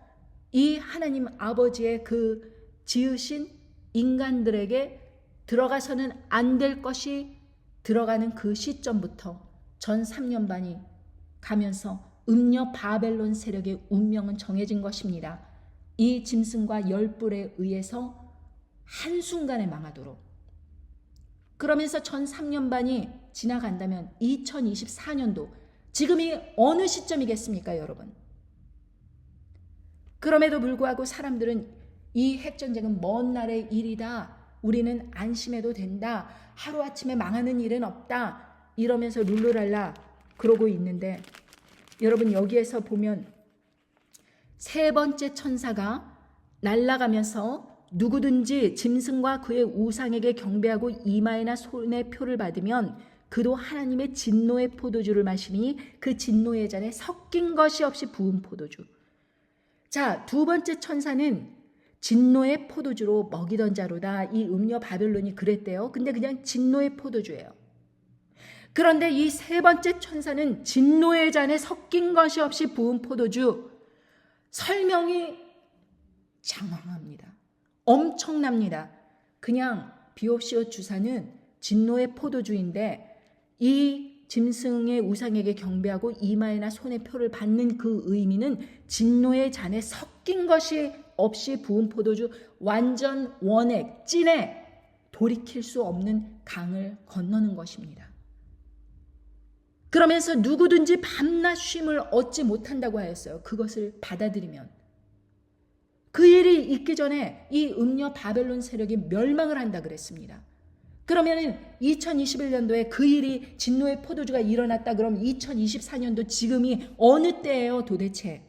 이 하나님 아버지의 그 지으신 인간들에게 들어가서는 안 될 것이 들어가는 그 시점부터 전 3년 반이 가면서 음녀 바벨론 세력의 운명은 정해진 것입니다. 이 짐승과 열불에 의해서 한순간에 망하도록. 그러면서 전 3년 반이 지나간다면 2024년도, 지금이 어느 시점이겠습니까, 여러분? 그럼에도 불구하고 사람들은 이 핵전쟁은 먼 날의 일이다. 우리는 안심해도 된다. 하루아침에 망하는 일은 없다. 이러면서 룰루랄라 그러고 있는데, 여러분 여기에서 보면 세 번째 천사가 날아가면서 누구든지 짐승과 그의 우상에게 경배하고 이마에나 손에 표를 받으면 그도 하나님의 진노의 포도주를 마시니 그 진노의 잔에 섞인 것이 없이 부은 포도주. 자, 두 번째 천사는 진노의 포도주로 먹이던 자로다. 이 음녀 바벨론이 그랬대요. 근데 그냥 진노의 포도주예요. 그런데 이 세 번째 천사는 진노의 잔에 섞인 것이 없이 부은 포도주. 설명이 장황합니다. 엄청납니다. 그냥 비옵시오 주사는 진노의 포도주인데 이 짐승의 우상에게 경배하고 이마에나 손에 표를 받는 그 의미는 진노의 잔에 섞인 것이 없이 부은 포도주, 완전 원액, 찐에 돌이킬 수 없는 강을 건너는 것입니다. 그러면서 누구든지 밤낮 쉼을 얻지 못한다고 하였어요. 그것을 받아들이면. 그 일이 있기 전에 이 음녀 바벨론 세력이 멸망을 한다 그랬습니다. 그러면은 2021년도에 그 일이 진노의 포도주가 일어났다 그럼 2024년도 지금이 어느 때예요 도대체?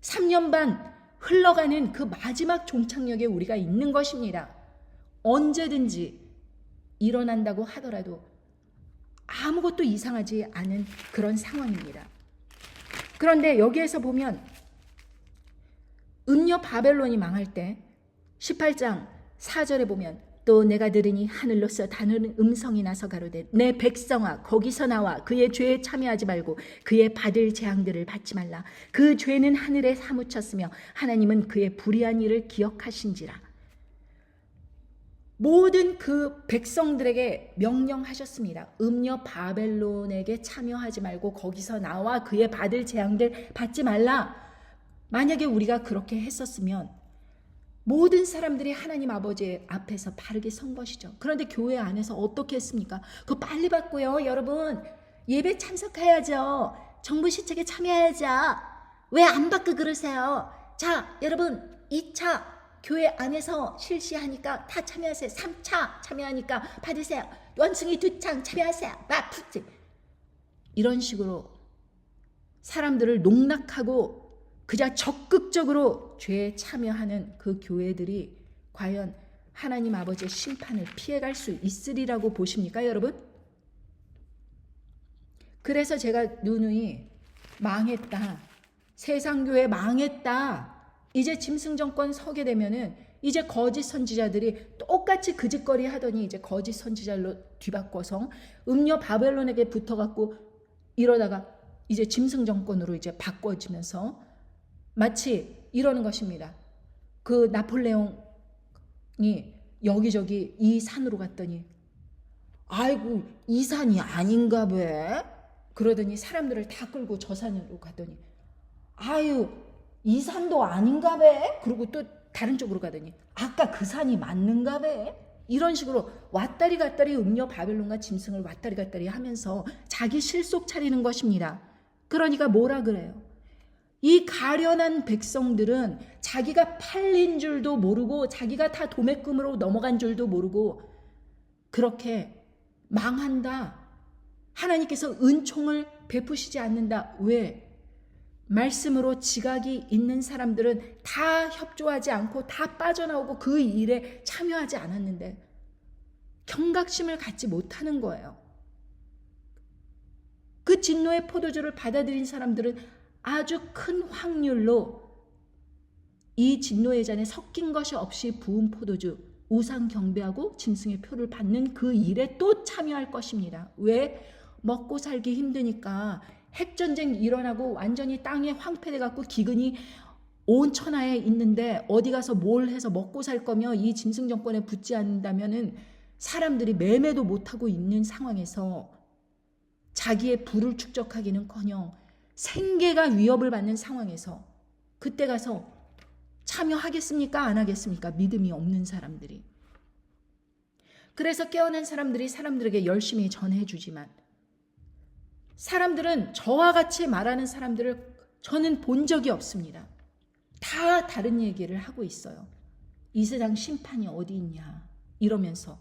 3년 반 흘러가는 그 마지막 종착역에 우리가 있는 것입니다. 언제든지 일어난다고 하더라도 아무것도 이상하지 않은 그런 상황입니다. 그런데 여기에서 보면 음녀 바벨론이 망할 때 18장 4절에 보면 또 내가 들으니 하늘로서 다른 음성이 나서 가로되 내 백성아 거기서 나와 그의 죄에 참여하지 말고 그의 받을 재앙들을 받지 말라. 그 죄는 하늘에 사무쳤으며 하나님은 그의 불의한 일을 기억하신지라. 모든 그 백성들에게 명령하셨습니다. 음녀 바벨론에게 참여하지 말고 거기서 나와 그의 받을 재앙들 받지 말라. 만약에 우리가 그렇게 했었으면 모든 사람들이 하나님 아버지 앞에서 바르게 선 것이죠. 그런데 교회 안에서 어떻게 했습니까? 그거 빨리 받고요. 여러분 예배 참석해야죠. 정부 시책에 참여해야죠. 왜 안 받고 그러세요? 자 여러분 2차 교회 안에서 실시하니까 다 참여하세요. 3차 참여하니까 받으세요. 원숭이 2창 참여하세요. 이런 식으로 사람들을 농락하고 그저 적극적으로 죄에 참여하는 그 교회들이 과연 하나님 아버지의 심판을 피해갈 수 있으리라고 보십니까 여러분? 그래서 제가 누누이 망했다. 세상교회 망했다. 이제 짐승정권 서게 되면은 이제 거짓 선지자들이 똑같이 그 짓거리 하더니 이제 거짓 선지자로 뒤바꿔서 음녀 바벨론에게 붙어갖고 이러다가 이제 짐승정권으로 이제 바꿔지면서 마치 이러는 것입니다. 그 나폴레옹이 여기저기 이 산으로 갔더니 아이고 이 산이 아닌가 봐. 그러더니 사람들을 다 끌고 저 산으로 가더니 아유 이 산도 아닌가 봐. 그리고 또 다른 쪽으로 가더니 아까 그 산이 맞는가 봐. 이런 식으로 왔다리 갔다리 음녀 바벨론과 짐승을 왔다리 갔다리 하면서 자기 실속 차리는 것입니다. 그러니까 뭐라 그래요? 이 가련한 백성들은 자기가 팔린 줄도 모르고 자기가 다 도매금으로 넘어간 줄도 모르고 그렇게 망한다. 하나님께서 은총을 베푸시지 않는다. 왜? 말씀으로 지각이 있는 사람들은 다 협조하지 않고 다 빠져나오고 그 일에 참여하지 않았는데 경각심을 갖지 못하는 거예요. 그 진노의 포도주를 받아들인 사람들은 아주 큰 확률로 이 진노의 잔에 섞인 것이 없이 부은 포도주, 우상 경배하고 짐승의 표를 받는 그 일에 또 참여할 것입니다. 왜? 먹고 살기 힘드니까 핵전쟁 일어나고 완전히 땅에 황폐돼 갖고 기근이 온 천하에 있는데 어디 가서 뭘 해서 먹고 살 거며 이 짐승 정권에 붙지 않는다면은 사람들이 매매도 못하고 있는 상황에서 자기의 부를 축적하기는커녕 생계가 위협을 받는 상황에서 그때 가서 참여하겠습니까? 안 하겠습니까? 믿음이 없는 사람들이. 그래서 깨어난 사람들이 사람들에게 열심히 전해주지만 사람들은 저와 같이 말하는 사람들을 저는 본 적이 없습니다. 다 다른 얘기를 하고 있어요. 이 세상 심판이 어디 있냐 이러면서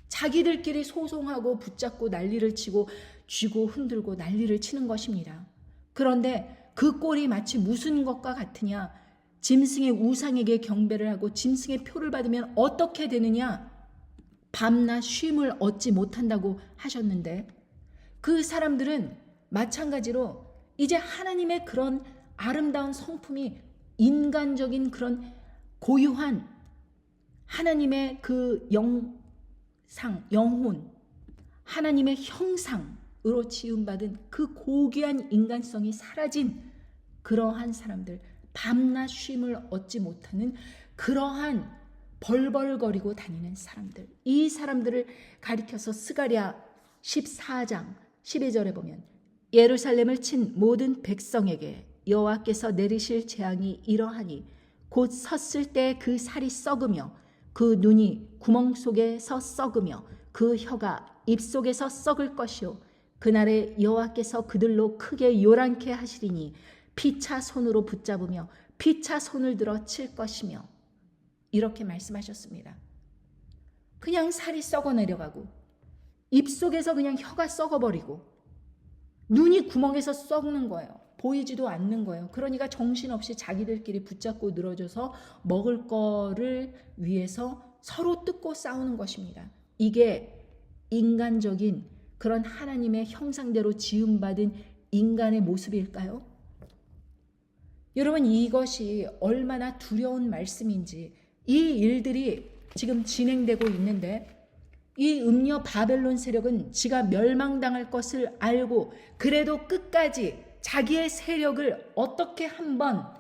자기들끼리 소송하고 붙잡고 난리를 치고 쥐고 흔들고 난리를 치는 것입니다. 그런데 그 꼴이 마치 무슨 것과 같으냐? 짐승의 우상에게 경배를 하고 짐승의 표를 받으면 어떻게 되느냐? 밤낮 쉼을 얻지 못한다고 하셨는데 그 사람들은 마찬가지로 이제 하나님의 그런 아름다운 성품이 인간적인 그런 고유한 하나님의 그 영상, 영혼, 하나님의 형상으로 지음받은 그 고귀한 인간성이 사라진 그러한 사람들, 밤낮 쉼을 얻지 못하는 그러한 벌벌거리고 다니는 사람들, 이 사람들을 가리켜서 스가랴 14장 12절에 보면 예루살렘을 친 모든 백성에게 여호와께서 내리실 재앙이 이러하니 곧 섰을 때 그 살이 썩으며 그 눈이 구멍 속에서 썩으며 그 혀가 입 속에서 썩을 것이요 그날에 여호와께서 그들로 크게 요란케 하시리니 피차 손으로 붙잡으며 피차 손을 들어 칠 것이며 이렇게 말씀하셨습니다. 그냥 살이 썩어 내려가고 입 속에서 그냥 혀가 썩어버리고 눈이 구멍에서 썩는 거예요. 보이지도 않는 거예요. 그러니까 정신없이 자기들끼리 붙잡고 늘어져서 먹을 거를 위해서 서로 뜯고 싸우는 것입니다. 이게 인간적인 그런 하나님의 형상대로 지음받은 인간의 모습일까요? 여러분, 이것이 얼마나 두려운 말씀인지, 이 일들이 지금 진행되고 있는데 이 음녀 바벨론 세력은 지가 멸망당할 것을 알고 그래도 끝까지 자기의 세력을 어떻게 한번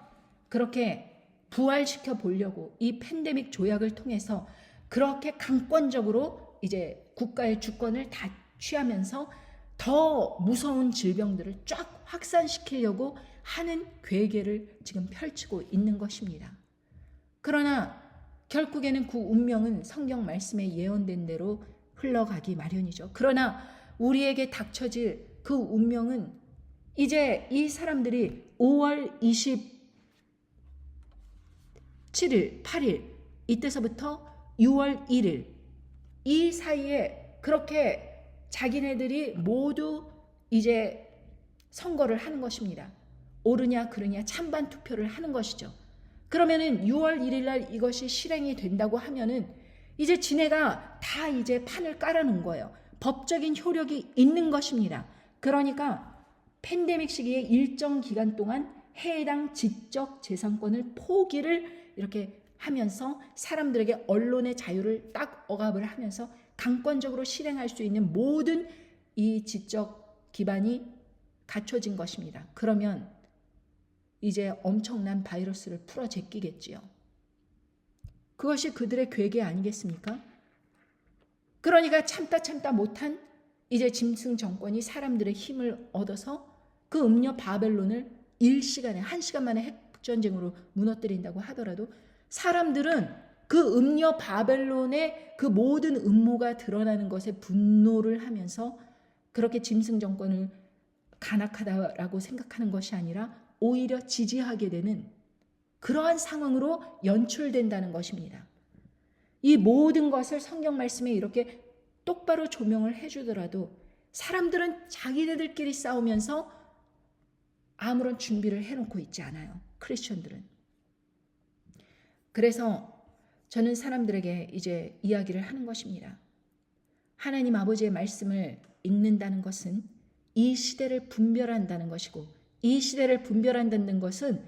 그렇게 부활시켜 보려고 이 팬데믹 조약을 통해서 그렇게 강권적으로 이제 국가의 주권을 다 취하면서 더 무서운 질병들을 쫙 확산시키려고 하는 괴계를 지금 펼치고 있는 것입니다. 그러나 결국에는 그 운명은 성경 말씀에 예언된 대로 흘러가기 마련이죠. 그러나 우리에게 닥쳐질 그 운명은 이제 이 사람들이 5월 27일, 8일 이때서부터 6월 1일 이 사이에 그렇게 자기네들이 모두 이제 선거를 하는 것입니다. 옳으냐 그르냐 찬반 투표를 하는 것이죠. 그러면은 6월 1일 날 이것이 실행이 된다고 하면은 이제 지네가 다 이제 판을 깔아놓은 거예요. 법적인 효력이 있는 것입니다. 그러니까 팬데믹 시기에 일정 기간 동안 해당 지적 재산권을 포기를 이렇게 하면서 사람들에게 언론의 자유를 딱 억압을 하면서 강권적으로 실행할 수 있는 모든 이 지적 기반이 갖춰진 것입니다. 그러면 이제 엄청난 바이러스를 풀어 제끼겠지요. 그것이 그들의 괴계 아니겠습니까? 그러니까 참다 못한 이제 짐승 정권이 사람들의 힘을 얻어서 그 음녀 바벨론을 일시간에 1시간 만에 핵전쟁으로 무너뜨린다고 하더라도 사람들은 그 음녀 바벨론의 그 모든 음모가 드러나는 것에 분노를 하면서 그렇게 짐승 정권을 간악하다라고 생각하는 것이 아니라 오히려 지지하게 되는 그러한 상황으로 연출된다는 것입니다. 이 모든 것을 성경 말씀에 이렇게 똑바로 조명을 해주더라도 사람들은 자기네들끼리 싸우면서 아무런 준비를 해놓고 있지 않아요. 크리스천들은. 그래서 저는 사람들에게 이제 이야기를 하는 것입니다. 하나님 아버지의 말씀을 읽는다는 것은 이 시대를 분별한다는 것이고, 이 시대를 분별한다는 것은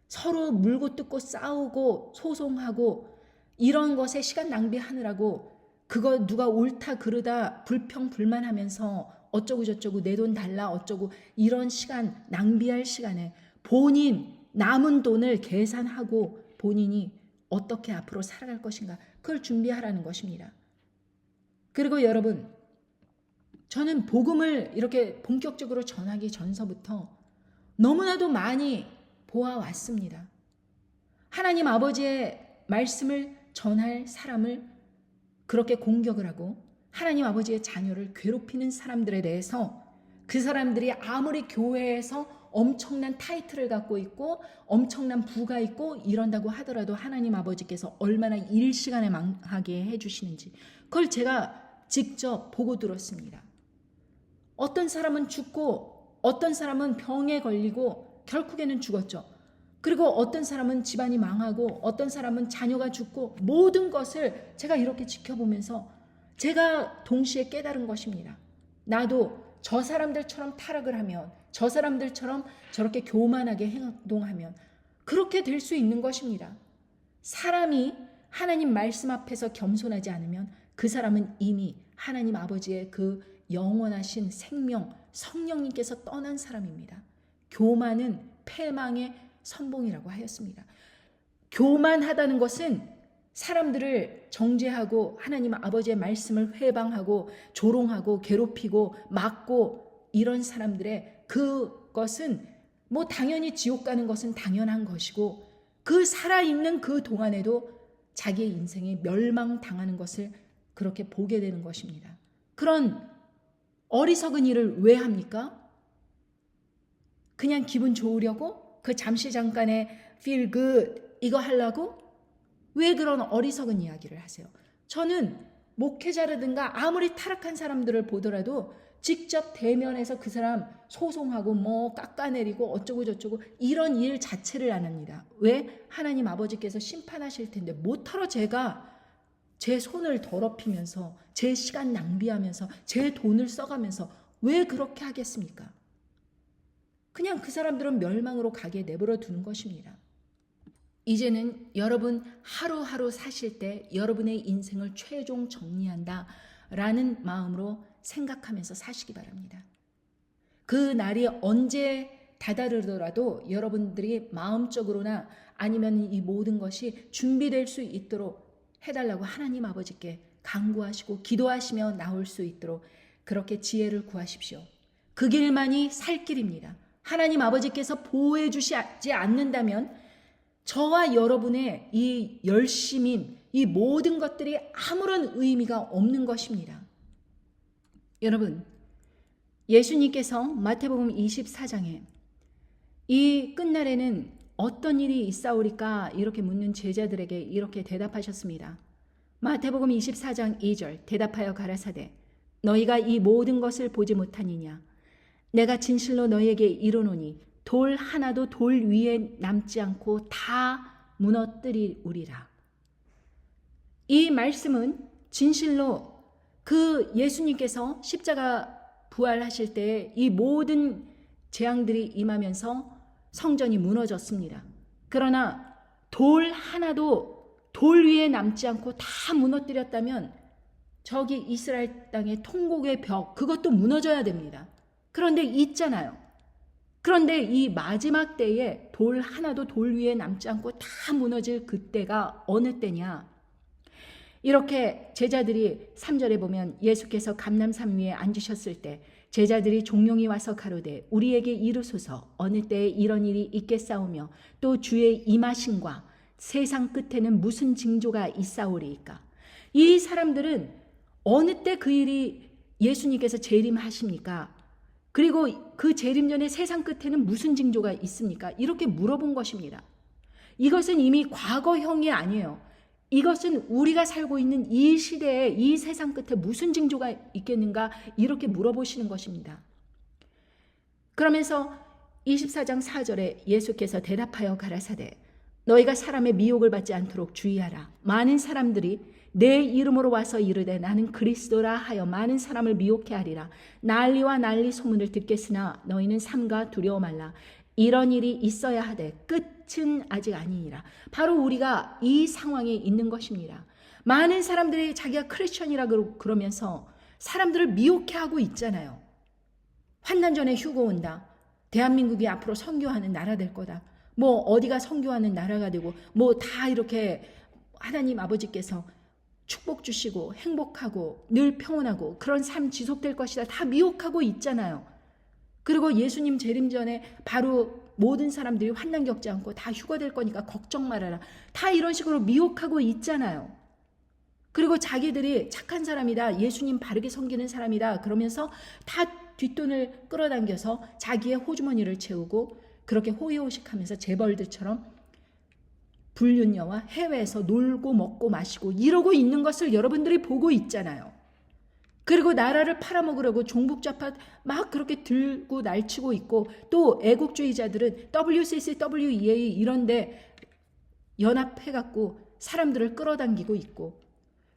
서로 물고 뜯고 싸우고 소송하고 이런 것에 시간 낭비하느라고 그거 누가 옳다 그르다 불평불만하면서 어쩌고 저쩌고 내 돈 달라 어쩌고 이런 시간 낭비할 시간에 본인 남은 돈을 계산하고 본인이 어떻게 앞으로 살아갈 것인가 그걸 준비하라는 것입니다. 그리고 여러분, 저는 복음을 이렇게 본격적으로 전하기 전서부터 너무나도 많이 보아왔습니다. 하나님 아버지의 말씀을 전할 사람을 그렇게 공격을 하고 하나님 아버지의 자녀를 괴롭히는 사람들에 대해서 그 사람들이 아무리 교회에서 엄청난 타이틀을 갖고 있고 엄청난 부가 있고 이런다고 하더라도 하나님 아버지께서 얼마나 일시간에 망하게 해주시는지 그걸 제가 직접 보고 들었습니다. 어떤 사람은 죽고 어떤 사람은 병에 걸리고 결국에는 죽었죠. 그리고 어떤 사람은 집안이 망하고 어떤 사람은 자녀가 죽고 모든 것을 제가 이렇게 지켜보면서 제가 동시에 깨달은 것입니다. 나도 저 사람들처럼 타락을 하면 저 사람들처럼 저렇게 교만하게 행동하면 그렇게 될 수 있는 것입니다. 사람이 하나님 말씀 앞에서 겸손하지 않으면 그 사람은 이미 하나님 아버지의 그 영원하신 생명 성령님께서 떠난 사람입니다. 교만은 패망의 선봉이라고 하였습니다. 교만하다는 것은 사람들을 정죄하고 하나님 아버지의 말씀을 회방하고 조롱하고 괴롭히고 막고 이런 사람들의 그것은 뭐 당연히 지옥 가는 것은 당연한 것이고 그 살아있는 그 동안에도 자기의 인생이 멸망당하는 것을 그렇게 보게 되는 것입니다. 그런 어리석은 일을 왜 합니까? 그냥 기분 좋으려고? 그 잠시 잠깐의 feel good 이거 하려고? 왜 그런 어리석은 이야기를 하세요? 저는 목회자라든가 아무리 타락한 사람들을 보더라도 직접 대면해서 그 사람 소송하고 뭐 깎아내리고 어쩌고 저쩌고 이런 일 자체를 안 합니다. 왜? 하나님 아버지께서 심판하실 텐데 못하러 제가 제 손을 더럽히면서 제 시간 낭비하면서 제 돈을 써가면서 왜 그렇게 하겠습니까? 그냥 그 사람들은 멸망으로 가게 내버려 두는 것입니다. 이제는 여러분 하루하루 사실 때 여러분의 인생을 최종 정리한다 라는 마음으로 생각하면서 사시기 바랍니다. 그 날이 언제 다다르더라도 여러분들이 마음적으로나 아니면 이 모든 것이 준비될 수 있도록 해달라고 하나님 아버지께 간구하시고 기도하시며 나올 수 있도록 그렇게 지혜를 구하십시오. 그 길만이 살 길입니다. 하나님 아버지께서 보호해 주시지 않는다면 저와 여러분의 이 열심인 이 모든 것들이 아무런 의미가 없는 것입니다. 여러분, 예수님께서 마태복음 24장에 이 끝날에는 어떤 일이 있사오리까 이렇게 묻는 제자들에게 이렇게 대답하셨습니다. 마태복음 24장 2절 대답하여 가라사대 너희가 이 모든 것을 보지 못하니냐 내가 진실로 너희에게 이르노니 돌 하나도 돌 위에 남지 않고 다 무너뜨리우리라. 이 말씀은 진실로 그 예수님께서 십자가 부활하실 때 이 모든 재앙들이 임하면서 성전이 무너졌습니다. 그러나 돌 하나도 돌 위에 남지 않고 다 무너뜨렸다면 저기 이스라엘 땅의 통곡의 벽 그것도 무너져야 됩니다. 그런데 있잖아요. 그런데 이 마지막 때에 돌 하나도 돌 위에 남지 않고 다 무너질 그때가 어느 때냐? 이렇게 제자들이 3절에 보면 예수께서 감람산 위에 앉으셨을 때 제자들이 종용이 와서 가로되 우리에게 이르소서 어느 때에 이런 일이 있겠사오며 또 주의 임하심과 세상 끝에는 무슨 징조가 있사오리이까? 이 사람들은 어느 때 그 일이 예수님께서 재림하십니까? 그리고 그 재림 전에 세상 끝에는 무슨 징조가 있습니까? 이렇게 물어본 것입니다. 이것은 이미 과거형이 아니에요. 이것은 우리가 살고 있는 이 시대에 이 세상 끝에 무슨 징조가 있겠는가 이렇게 물어보시는 것입니다. 그러면서 24장 4절에 예수께서 대답하여 가라사대 너희가 사람의 미혹을 받지 않도록 주의하라. 많은 사람들이 내 이름으로 와서 이르되 나는 그리스도라 하여 많은 사람을 미혹해 하리라. 난리와 난리 소문을 듣겠으나 너희는 삼가 두려워 말라. 이런 일이 있어야 하되 끝은 아직 아니니라. 바로 우리가 이 상황에 있는 것입니다. 많은 사람들이 자기가 크리스천이라고 그러면서 사람들을 미혹해 하고 있잖아요. 환난 전에 휴거 온다. 대한민국이 앞으로 선교하는 나라 될 거다. 뭐 어디가 선교하는 나라가 되고 뭐 다 이렇게 하나님 아버지께서 축복 주시고 행복하고 늘 평온하고 그런 삶 지속될 것이다. 다 미혹하고 있잖아요. 그리고 예수님 재림 전에 바로 모든 사람들이 환난 겪지 않고 다 휴거될 거니까 걱정 말아라. 다 이런 식으로 미혹하고 있잖아요. 그리고 자기들이 착한 사람이다. 예수님 바르게 섬기는 사람이다. 그러면서 다 뒷돈을 끌어당겨서 자기의 호주머니를 채우고 그렇게 호의호식하면서 재벌들처럼 불륜녀와 해외에서 놀고 먹고 마시고 이러고 있는 것을 여러분들이 보고 있잖아요. 그리고 나라를 팔아먹으려고 종북좌파 막 그렇게 들고 날치고 있고 또 애국주의자들은 WCC, WEA 이런데 연합해갖고 사람들을 끌어당기고 있고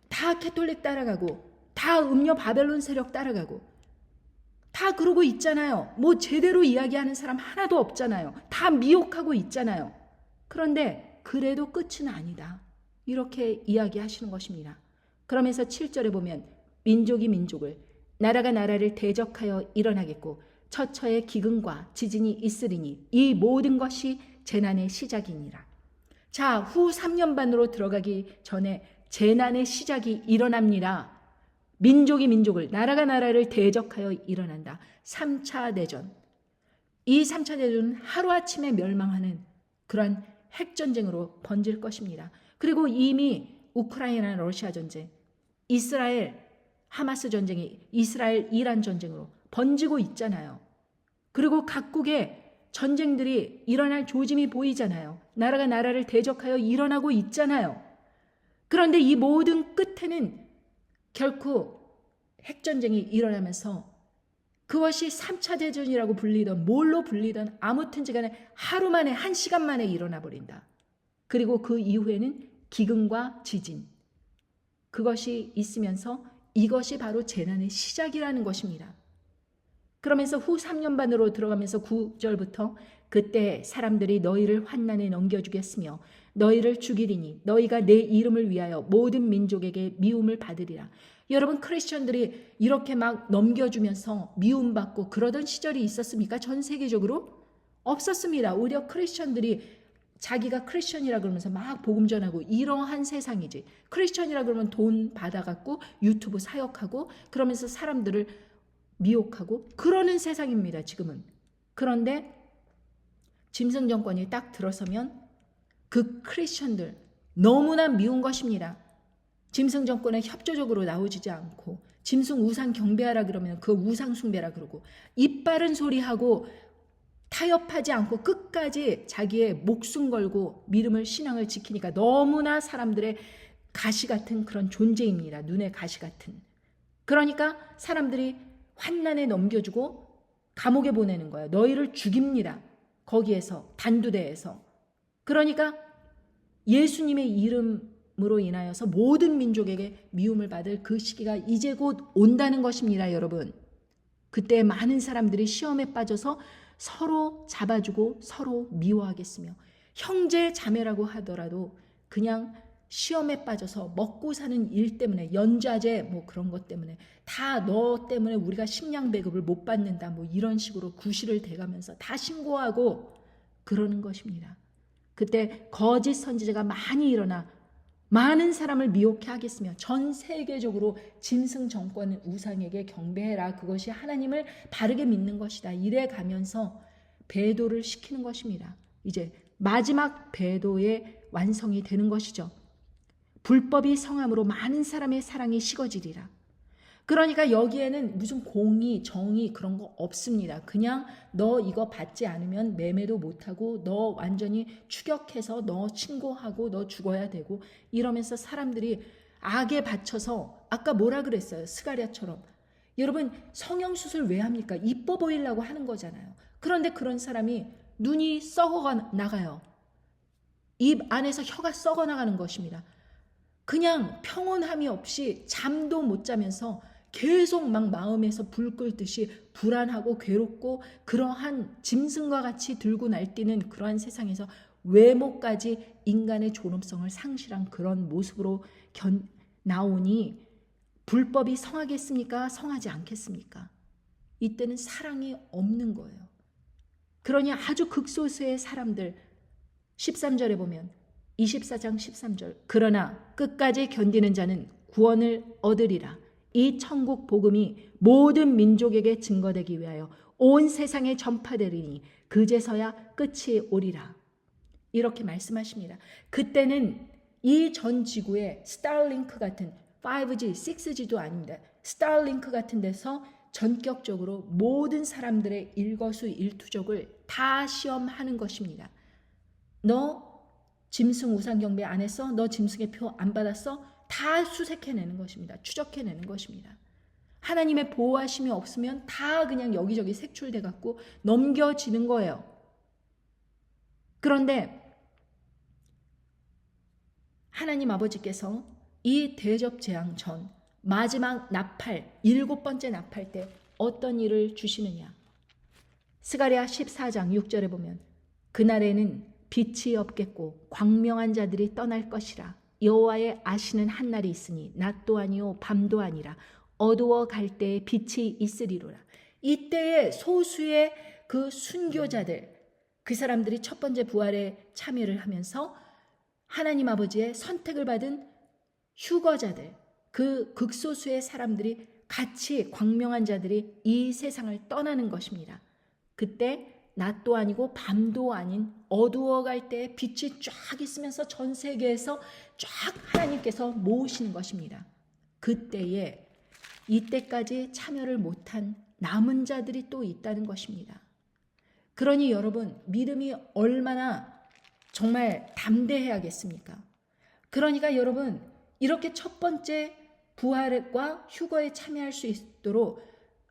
다 캐톨릭 따라가고 다 음녀 바벨론 세력 따라가고 다 그러고 있잖아요. 뭐 제대로 이야기하는 사람 하나도 없잖아요. 다 미혹하고 있잖아요. 그런데 그래도 끝은 아니다. 이렇게 이야기하시는 것입니다. 그러면서 7절에 보면 민족이 민족을, 나라가 나라를 대적하여 일어나겠고 처처에 기근과 지진이 있으리니 이 모든 것이 재난의 시작이니라. 자, 후 3년 반으로 들어가기 전에 재난의 시작이 일어납니다. 민족이 민족을, 나라가 나라를 대적하여 일어난다. 3차 대전. 이 3차 대전은 하루아침에 멸망하는 그러한 핵전쟁으로 번질 것입니다. 그리고 이미 우크라이나 러시아 전쟁, 이스라엘 하마스 전쟁이 이스라엘 이란 전쟁으로 번지고 있잖아요. 그리고 각국의 전쟁들이 일어날 조짐이 보이잖아요. 나라가 나라를 대적하여 일어나고 있잖아요. 그런데 이 모든 끝에는 결코 핵전쟁이 일어나면서 그것이 3차 대전이라고 불리던 뭘로 불리던 아무튼지 간에 하루 만에 1시간 만에 일어나 버린다. 그리고 그 이후에는 기근과 지진, 그것이 있으면서 이것이 바로 재난의 시작이라는 것입니다. 그러면서 후 3년 반으로 들어가면서 9절부터 그때 사람들이 너희를 환난에 넘겨주겠으며 너희를 죽이리니 너희가 내 이름을 위하여 모든 민족에게 미움을 받으리라. 여러분, 크리스천들이 이렇게 막 넘겨주면서 미움받고 그러던 시절이 있었습니까? 전 세계적으로? 없었습니다. 오히려 크리스천들이 자기가 크리스천이라 그러면서 막 복음 전하고 이러한 세상이지. 크리스천이라 그러면 돈 받아갖고 유튜브 사역하고 그러면서 사람들을 미혹하고 그러는 세상입니다. 지금은. 그런데 짐승 정권이 딱 들어서면 그 크리스천들 너무나 미운 것입니다. 짐승 정권에 협조적으로 나오지 않고 짐승 우상 경배하라 그러면 그 우상 숭배라 그러고 이빠른 소리하고 타협하지 않고 끝까지 자기의 목숨 걸고 믿음을 신앙을 지키니까 너무나 사람들의 가시 같은 그런 존재입니다. 눈의 가시 같은. 그러니까 사람들이 환난에 넘겨주고 감옥에 보내는 거예요. 너희를 죽입니다. 거기에서 단두대에서. 그러니까 예수님의 이름으로 인하여서 모든 민족에게 미움을 받을 그 시기가 이제 곧 온다는 것입니다. 여러분. 그때 많은 사람들이 시험에 빠져서 서로 잡아주고 서로 미워하겠으며 형제 자매라고 하더라도 그냥 시험에 빠져서 먹고 사는 일 때문에 연좌제 뭐 그런 것 때문에 다 너 때문에 우리가 식량 배급을 못 받는다 뭐 이런 식으로 구실을 대가면서 다 신고하고 그러는 것입니다. 그때 거짓 선지자가 많이 일어나 많은 사람을 미혹해 하겠으며 전 세계적으로 짐승 정권 우상에게 경배해라. 그것이 하나님을 바르게 믿는 것이다. 이래 가면서 배도를 시키는 것입니다. 이제 마지막 배도의 완성이 되는 것이죠. 불법이 성함으로 많은 사람의 사랑이 식어지리라. 그러니까 여기에는 무슨 공의, 정의 그런 거 없습니다. 그냥 너 이거 받지 않으면 매매도 못하고 너 완전히 추격해서 너 신고하고 너 죽어야 되고 이러면서 사람들이 악에 받쳐서 아까 뭐라 그랬어요? 스가랴처럼. 여러분 성형수술 왜 합니까? 이뻐 보이려고 하는 거잖아요. 그런데 그런 사람이 눈이 썩어 나가요. 입 안에서 혀가 썩어 나가는 것입니다. 그냥 평온함이 없이 잠도 못 자면서 계속 막 마음에서 불 끓듯이 불안하고 괴롭고 그러한 짐승과 같이 들고 날뛰는 그러한 세상에서 외모까지 인간의 존엄성을 상실한 그런 모습으로 나오니 불법이 성하겠습니까? 성하지 않겠습니까? 이때는 사랑이 없는 거예요. 그러니 아주 극소수의 사람들 13절에 보면 24장 13절 그러나 끝까지 견디는 자는 구원을 얻으리라. 이 천국 복음이 모든 민족에게 증거되기 위하여 온 세상에 전파되리니 그제서야 끝이 오리라. 이렇게 말씀하십니다. 그때는 이 전 지구에 스타링크 같은 5G, 6G도 아닙니다. 스타링크 같은 데서 전격적으로 모든 사람들의 일거수일투족을 다 시험하는 것입니다. 너 짐승 우상 경배 안 했어? 너 짐승의 표 안 받았어? 다 수색해내는 것입니다. 추적해내는 것입니다. 하나님의 보호하심이 없으면 다 그냥 여기저기 색출돼 갖고 넘겨지는 거예요. 그런데 하나님 아버지께서 이 대접 재앙 전 마지막 나팔 7번째 나팔 때 어떤 일을 주시느냐. 스가랴 14장 6절에 보면 그날에는 빛이 없겠고 광명한 자들이 떠날 것이라. 여호와의 아시는 한 날이 있으니 낮도 아니요 밤도 아니라 어두워 갈 때에 빛이 있으리로라. 이때에 소수의 그 순교자들, 그 사람들이 첫 번째 부활에 참여를 하면서 하나님 아버지의 선택을 받은 휴거자들, 그 극소수의 사람들이 같이 광명한 자들이 이 세상을 떠나는 것입니다. 그때 낮도 아니고 밤도 아닌 어두워갈 때 빛이 쫙 있으면서 전 세계에서 쫙 하나님께서 모으시는 것입니다. 그때에 이때까지 참여를 못한 남은 자들이 또 있다는 것입니다. 그러니 여러분, 믿음이 얼마나 정말 담대해야겠습니까? 그러니까 여러분, 이렇게 첫 번째 부활과 휴거에 참여할 수 있도록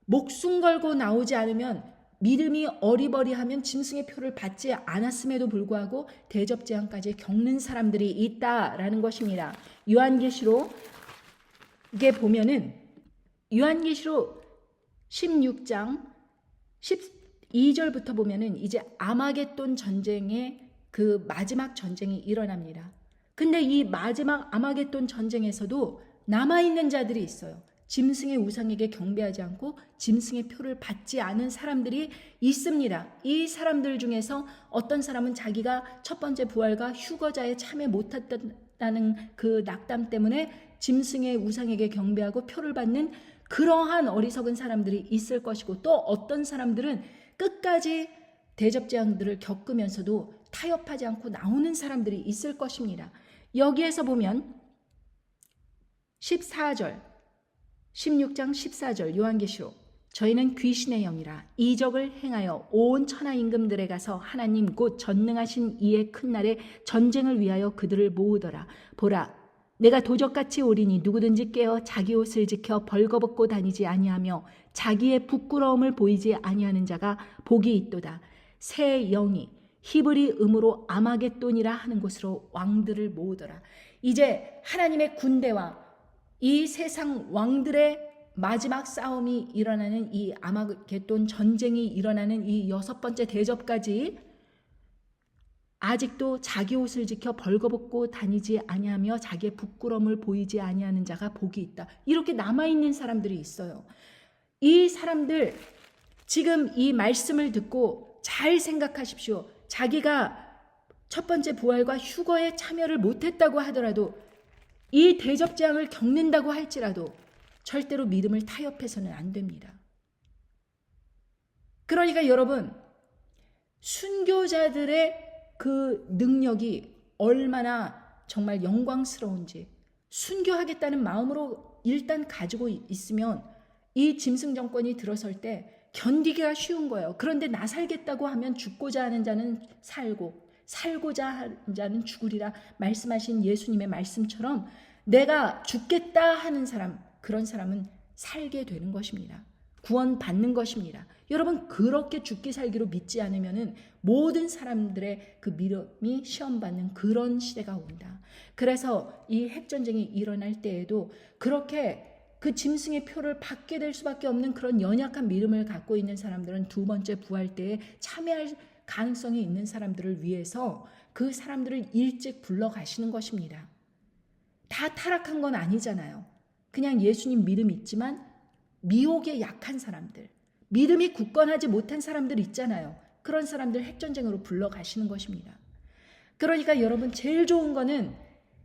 목숨 걸고 나오지 않으면, 믿음이 어리버리하면 짐승의 표를 받지 않았음에도 불구하고 대접제한까지 겪는 사람들이 있다라는 것입니다. 요한계시록에 보면은 요한계시록 16장 12절부터 보면은 이제 아마겟돈 전쟁의 그 마지막 전쟁이 일어납니다. 근데 이 마지막 아마겟돈 전쟁에서도 남아있는 자들이 있어요. 짐승의 우상에게 경배하지 않고 짐승의 표를 받지 않은 사람들이 있습니다. 이 사람들 중에서 어떤 사람은 자기가 첫 번째 부활과 휴거자에 참여 못했다는 그 낙담 때문에 짐승의 우상에게 경배하고 표를 받는 그러한 어리석은 사람들이 있을 것이고, 또 어떤 사람들은 끝까지 대접재앙들을 겪으면서도 타협하지 않고 나오는 사람들이 있을 것입니다. 여기에서 보면 14절 16장 14절 요한계시록, 저희는 귀신의 영이라 이적을 행하여 온 천하 임금들에 가서 하나님 곧 전능하신 이의 큰 날에 전쟁을 위하여 그들을 모으더라. 보라, 내가 도적같이 오리니 누구든지 깨어 자기 옷을 지켜 벌거벗고 다니지 아니하며 자기의 부끄러움을 보이지 아니하는 자가 복이 있도다. 새 영이 히브리 음으로 아마겟돈이라 하는 곳으로 왕들을 모으더라. 이제 하나님의 군대와 이 세상 왕들의 마지막 싸움이 일어나는 이 아마겟돈 전쟁이 일어나는 이 6번째 대접까지 아직도 자기 옷을 지켜 벌거벗고 다니지 아니하며 자기의 부끄러움을 보이지 아니하는 자가 복이 있다. 이렇게 남아있는 사람들이 있어요. 이 사람들, 지금 이 말씀을 듣고 잘 생각하십시오. 자기가 첫 번째 부활과 휴거에 참여를 못했다고 하더라도, 이 대접재앙을 겪는다고 할지라도 절대로 믿음을 타협해서는 안 됩니다. 그러니까 여러분, 순교자들의 그 능력이 얼마나 정말 영광스러운지, 순교하겠다는 마음으로 일단 가지고 있으면 이 짐승 정권이 들어설 때 견디기가 쉬운 거예요. 그런데 나 살겠다고 하면 죽고자 하는 자는 살고 살고자 하는 자는 죽으리라 말씀하신 예수님의 말씀처럼, 내가 죽겠다 하는 사람, 그런 사람은 살게 되는 것입니다. 구원받는 것입니다. 여러분, 그렇게 죽기 살기로 믿지 않으면은 모든 사람들의 그 믿음이 시험받는 그런 시대가 온다. 그래서 이 핵전쟁이 일어날 때에도 그렇게 그 짐승의 표를 받게 될 수밖에 없는 그런 연약한 믿음을 갖고 있는 사람들은 두 번째 부활 때에 참여할 가능성이 있는 사람들을 위해서 그 사람들을 일찍 불러가시는 것입니다. 다 타락한 건 아니잖아요. 그냥 예수님 믿음 있지만 미혹에 약한 사람들, 믿음이 굳건하지 못한 사람들 있잖아요. 그런 사람들 핵전쟁으로 불러가시는 것입니다. 그러니까 여러분, 제일 좋은 거는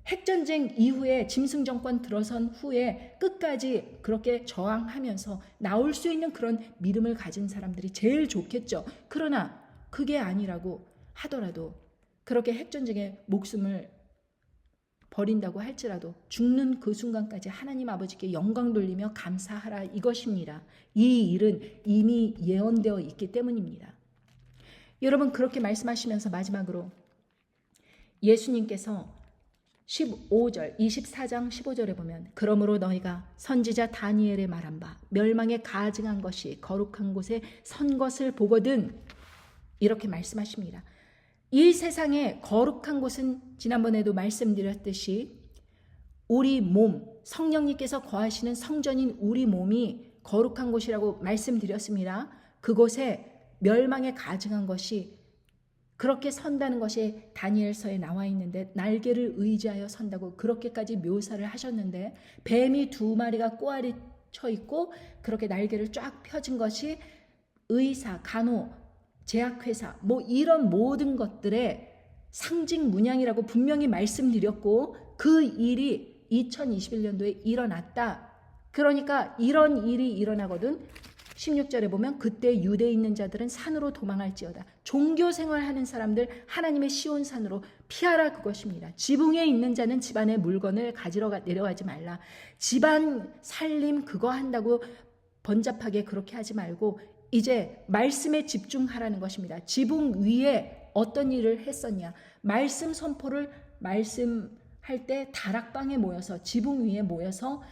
핵전쟁 이후에 짐승 정권 들어선 후에 끝까지 그렇게 저항하면서 나올 수 있는 그런 믿음을 가진 사람들이 제일 좋겠죠. 그러나 그게 아니라고 하더라도, 그렇게 핵전쟁에 목숨을 버린다고 할지라도 죽는 그 순간까지 하나님 아버지께 영광 돌리며 감사하라, 이것입니다. 이 일은 이미 예언되어 있기 때문입니다. 여러분, 그렇게 말씀하시면서 마지막으로 예수님께서 15절, 24장 15절에 보면, 그러므로 너희가 선지자 다니엘의 말한 바 멸망에 가증한 것이 거룩한 곳에 선 것을 보거든, 이렇게 말씀하십니다. 이 세상의 거룩한 곳은 지난번에도 말씀드렸듯이 우리 몸, 성령님께서 거하시는 성전인 우리 몸이 거룩한 곳이라고 말씀드렸습니다. 그곳에 멸망에 가증한 것이 그렇게 선다는 것이 다니엘서에 나와 있는데 날개를 의지하여 선다고 그렇게까지 묘사를 하셨는데 뱀이 2마리가 꼬아리 쳐 있고 그렇게 날개를 쫙 펴진 것이 의사, 간호, 제약회사 뭐 이런 모든 것들의 상징 문양이라고 분명히 말씀드렸고 그 일이 2021년도에 일어났다. 그러니까 이런 일이 일어나거든 16절에 보면 그때 유대에 있는 자들은 산으로 도망할지어다. 종교 생활하는 사람들 하나님의 시온산으로 피하라 그것입니다. 지붕에 있는 자는 집안의 물건을 가지러 내려가지 말라. 집안 살림 그거 한다고 번잡하게 그렇게 하지 말고 이제 말씀에 집중하라는 것입니다. 지붕 위에 어떤 일을 했었냐. 말씀 선포를 말씀할 때 다락방에 모여서 지붕 위에 모여서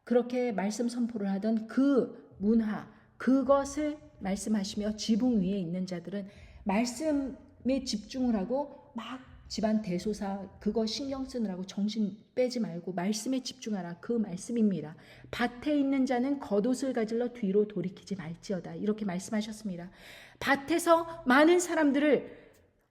그렇게 말씀 선포를 하던 그 문화 그것을 말씀하시며 지붕 위에 있는 자들은 말씀에 집중을 하고 막 집안 대소사 그거 신경 쓰느라고 정신 빼지 말고 말씀에 집중하라 그 말씀입니다. 밭에 있는 자는 겉옷을 가질러 뒤로 돌이키지 말지어다 이렇게 말씀하셨습니다. 밭에서 많은 사람들을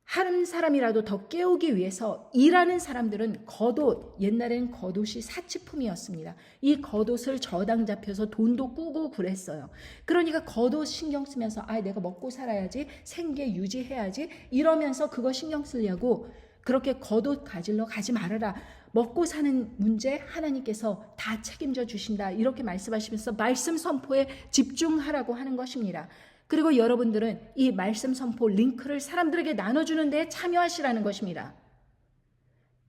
한 사람이라도 더 깨우기 위해서 일하는 사람들은 겉옷, 옛날엔 겉옷이 사치품이었습니다. 이 겉옷을 저당 잡혀서 돈도 꾸고 그랬어요. 그러니까 겉옷 신경 쓰면서 내가 먹고 살아야지, 생계 유지해야지 이러면서 그거 신경 쓰려고 그렇게 겉옷 가질러 가지 말아라. 먹고 사는 문제 하나님께서 다 책임져 주신다. 이렇게 말씀하시면서 말씀 선포에 집중하라고 하는 것입니다. 그리고 여러분들은 이 말씀 선포 링크를 사람들에게 나눠주는 데 참여하시라는 것입니다.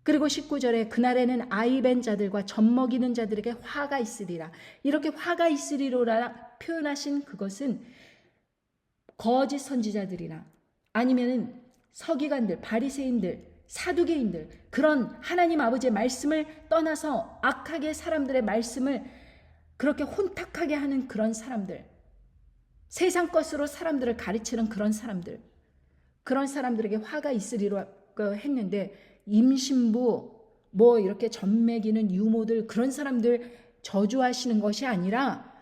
그리고 19절에 그날에는 아이벤 자들과 젖먹이는 자들에게 화가 있으리라. 이렇게 화가 있으리로라 표현하신 그것은 거짓 선지자들이나 아니면은 서기관들, 바리새인들, 사두개인들 그런 하나님 아버지의 말씀을 떠나서 악하게 사람들의 말씀을 그렇게 혼탁하게 하는 그런 사람들 세상 것으로 사람들을 가르치는 그런 사람들에게 화가 있으리라고 했는데 임신부 뭐 이렇게 젖먹이는 유모들 그런 사람들 저주하시는 것이 아니라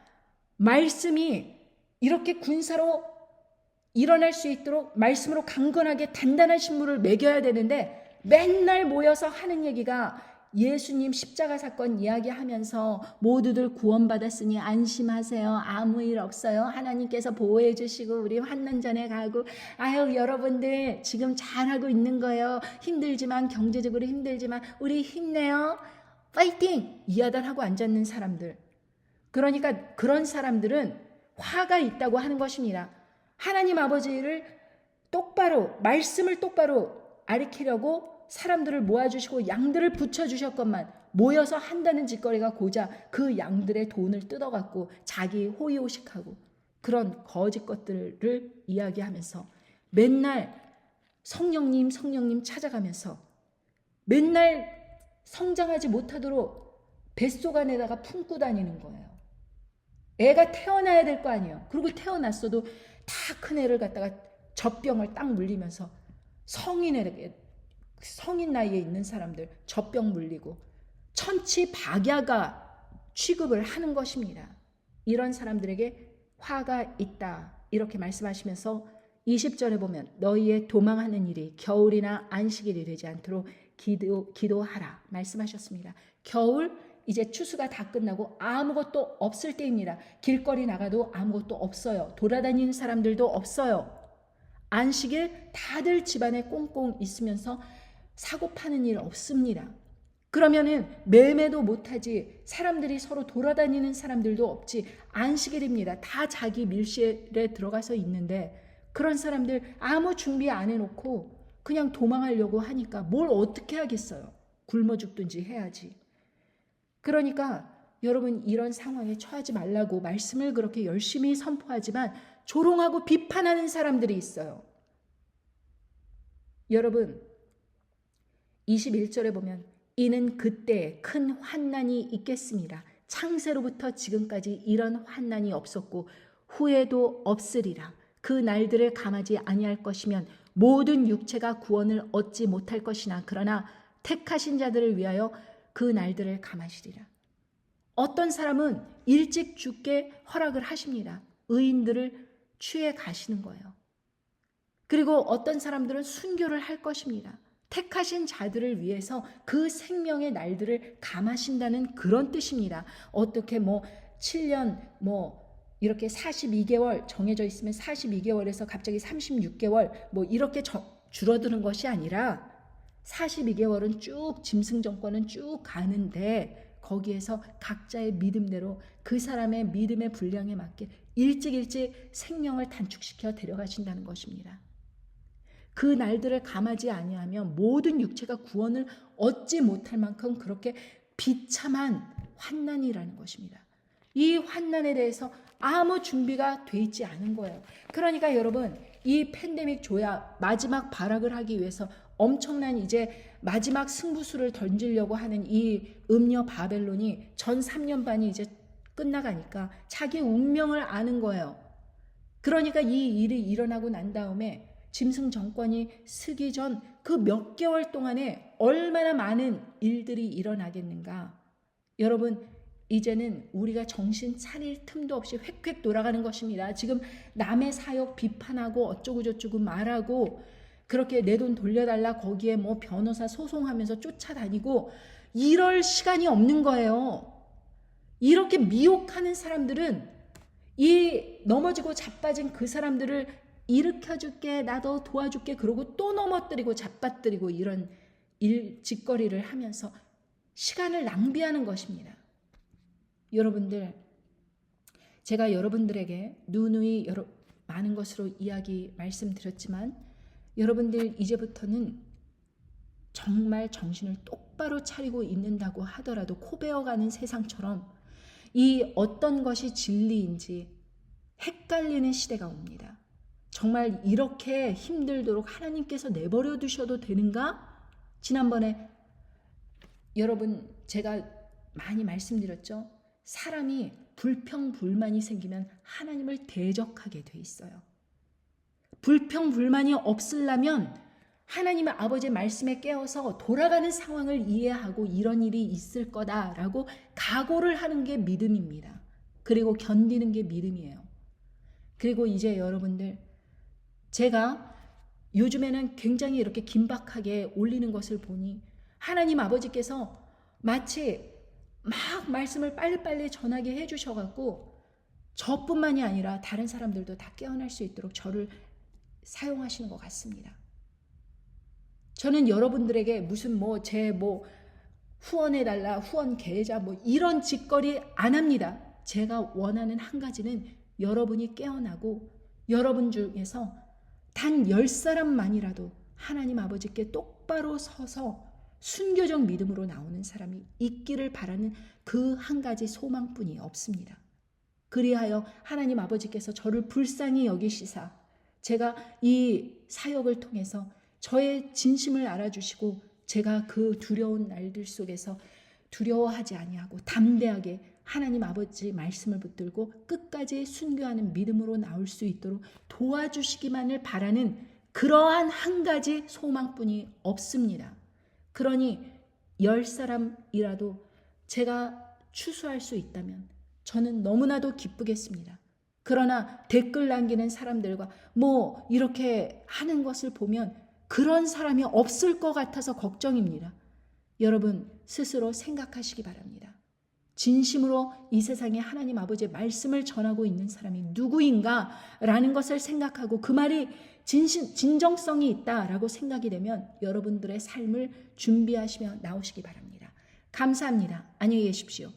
말씀이 이렇게 군사로 일어날 수 있도록 말씀으로 강건하게 단단한 신물을 매겨야 되는데 맨날 모여서 하는 얘기가 예수님 십자가 사건 이야기하면서 모두들 구원받았으니 안심하세요. 아무 일 없어요. 하나님께서 보호해 주시고 우리 환난전에 가고 여러분들 지금 잘하고 있는 거예요. 힘들지만 경제적으로 힘들지만 우리 힘내요. 파이팅! 이야단하고 앉았는 사람들. 그러니까 그런 사람들은 화가 있다고 하는 것입니다. 하나님 아버지를 똑바로 말씀을 똑바로 가르치려고 사람들을 모아주시고 양들을 붙여주셨건만 모여서 한다는 짓거리가 고자 그 양들의 돈을 뜯어갖고 자기 호의호식하고 그런 거짓 것들을 이야기하면서 맨날 성령님 찾아가면서 맨날 성장하지 못하도록 뱃속 안에다가 품고 다니는 거예요. 애가 태어나야 될 거 아니에요. 그리고 태어났어도 다 큰 애를 갖다가 젖병을 딱 물리면서 성인 나이에 있는 사람들 젖병 물리고 천치박야가 취급을 하는 것입니다. 이런 사람들에게 화가 있다 이렇게 말씀하시면서 20절에 보면 너희의 도망하는 일이 겨울이나 안식일이 되지 않도록 기도하라 말씀하셨습니다. 겨울 이제 추수가 다 끝나고 아무것도 없을 때입니다. 길거리 나가도 아무것도 없어요. 돌아다니는 사람들도 없어요. 안식일 다들 집안에 꽁꽁 있으면서 사고 파는 일 없습니다. 그러면은 매매도 못하지 사람들이 서로 돌아다니는 사람들도 없지 안식일입니다. 다 자기 밀실에 들어가서 있는데 그런 사람들 아무 준비 안 해놓고 그냥 도망하려고 하니까 뭘 어떻게 하겠어요. 굶어 죽든지 해야지. 그러니까 여러분 이런 상황에 처하지 말라고 말씀을 그렇게 열심히 선포하지만 조롱하고 비판하는 사람들이 있어요. 여러분 21절에 보면 이는 그때 큰 환난이 있겠습니다. 창세로부터 지금까지 이런 환난이 없었고 후에도 없으리라. 그 날들을 감하지 아니할 것이면 모든 육체가 구원을 얻지 못할 것이나 그러나 택하신 자들을 위하여 그 날들을 감하시리라. 어떤 사람은 일찍 죽게 허락을 하십니다. 의인들을 취해 가시는 거예요. 그리고 어떤 사람들은 순교를 할 것입니다. 택하신 자들을 위해서 그 생명의 날들을 감하신다는 그런 뜻입니다. 어떻게 7년 이렇게 42개월 정해져 있으면 42개월에서 갑자기 36개월 이렇게 줄어드는 것이 아니라 42개월은 쭉 짐승 정권은 쭉 가는데 거기에서 각자의 믿음대로 그 사람의 믿음의 분량에 맞게 일찍 생명을 단축시켜 데려가신다는 것입니다. 그 날들을 감하지 아니하면 모든 육체가 구원을 얻지 못할 만큼 그렇게 비참한 환난이라는 것입니다. 이 환난에 대해서 아무 준비가 돼 있지 않은 거예요. 그러니까 여러분, 이 팬데믹 조야 마지막 발악을 하기 위해서 엄청난 이제 마지막 승부수를 던지려고 하는 이 음녀 바벨론이 전 3년 반이 이제 끝나가니까 자기 운명을 아는 거예요. 그러니까 이 일이 일어나고 난 다음에 짐승 정권이 서기 전 그 몇 개월 동안에 얼마나 많은 일들이 일어나겠는가. 여러분, 이제는 우리가 정신 차릴 틈도 없이 획획 돌아가는 것입니다. 지금 남의 사역 비판하고 어쩌고저쩌고 말하고 그렇게 내 돈 돌려달라 거기에 변호사 소송하면서 쫓아다니고 이럴 시간이 없는 거예요. 이렇게 미혹하는 사람들은 이 넘어지고 자빠진 그 사람들을 일으켜줄게, 나도 도와줄게, 그러고 또 넘어뜨리고 자빠뜨리고 이런 짓거리를 하면서 시간을 낭비하는 것입니다. 여러분들, 제가 여러분들에게 누누이 많은 것으로 말씀드렸지만 여러분들 이제부터는 정말 정신을 똑바로 차리고 있는다고 하더라도 코베어가는 세상처럼 이 어떤 것이 진리인지 헷갈리는 시대가 옵니다. 정말 이렇게 힘들도록 하나님께서 내버려 두셔도 되는가? 지난번에 여러분 제가 많이 말씀드렸죠. 사람이 불평불만이 생기면 하나님을 대적하게 돼 있어요. 불평불만이 없으려면 하나님의 아버지의 말씀에 깨어서 돌아가는 상황을 이해하고 이런 일이 있을 거다라고 각오를 하는 게 믿음입니다. 그리고 견디는 게 믿음이에요. 그리고 이제 여러분들, 제가 요즘에는 굉장히 이렇게 긴박하게 올리는 것을 보니 하나님 아버지께서 마치 막 말씀을 빨리빨리 전하게 해주셔갖고 저뿐만이 아니라 다른 사람들도 다 깨어날 수 있도록 저를 사용하시는 것 같습니다. 저는 여러분들에게 무슨 후원해달라, 후원 계좌 이런 짓거리 안 합니다. 제가 원하는 한 가지는 여러분이 깨어나고 여러분 중에서 단 10사람만이라도 하나님 아버지께 똑바로 서서 순교적 믿음으로 나오는 사람이 있기를 바라는 그 한 가지 소망뿐이 없습니다. 그리하여 하나님 아버지께서 저를 불쌍히 여기시사 제가 이 사역을 통해서 저의 진심을 알아주시고 제가 그 두려운 날들 속에서 두려워하지 아니하고 담대하게 하나님 아버지 말씀을 붙들고 끝까지 순교하는 믿음으로 나올 수 있도록 도와주시기만을 바라는 그러한 한 가지 소망뿐이 없습니다. 그러니 10사람이라도 제가 추수할 수 있다면 저는 너무나도 기쁘겠습니다. 그러나 댓글 남기는 사람들과 이렇게 하는 것을 보면 그런 사람이 없을 것 같아서 걱정입니다. 여러분 스스로 생각하시기 바랍니다. 진심으로 이 세상에 하나님 아버지의 말씀을 전하고 있는 사람이 누구인가 라는 것을 생각하고 그 말이 진정성이 있다라고 생각이 되면 여러분들의 삶을 준비하시며 나오시기 바랍니다. 감사합니다. 안녕히 계십시오.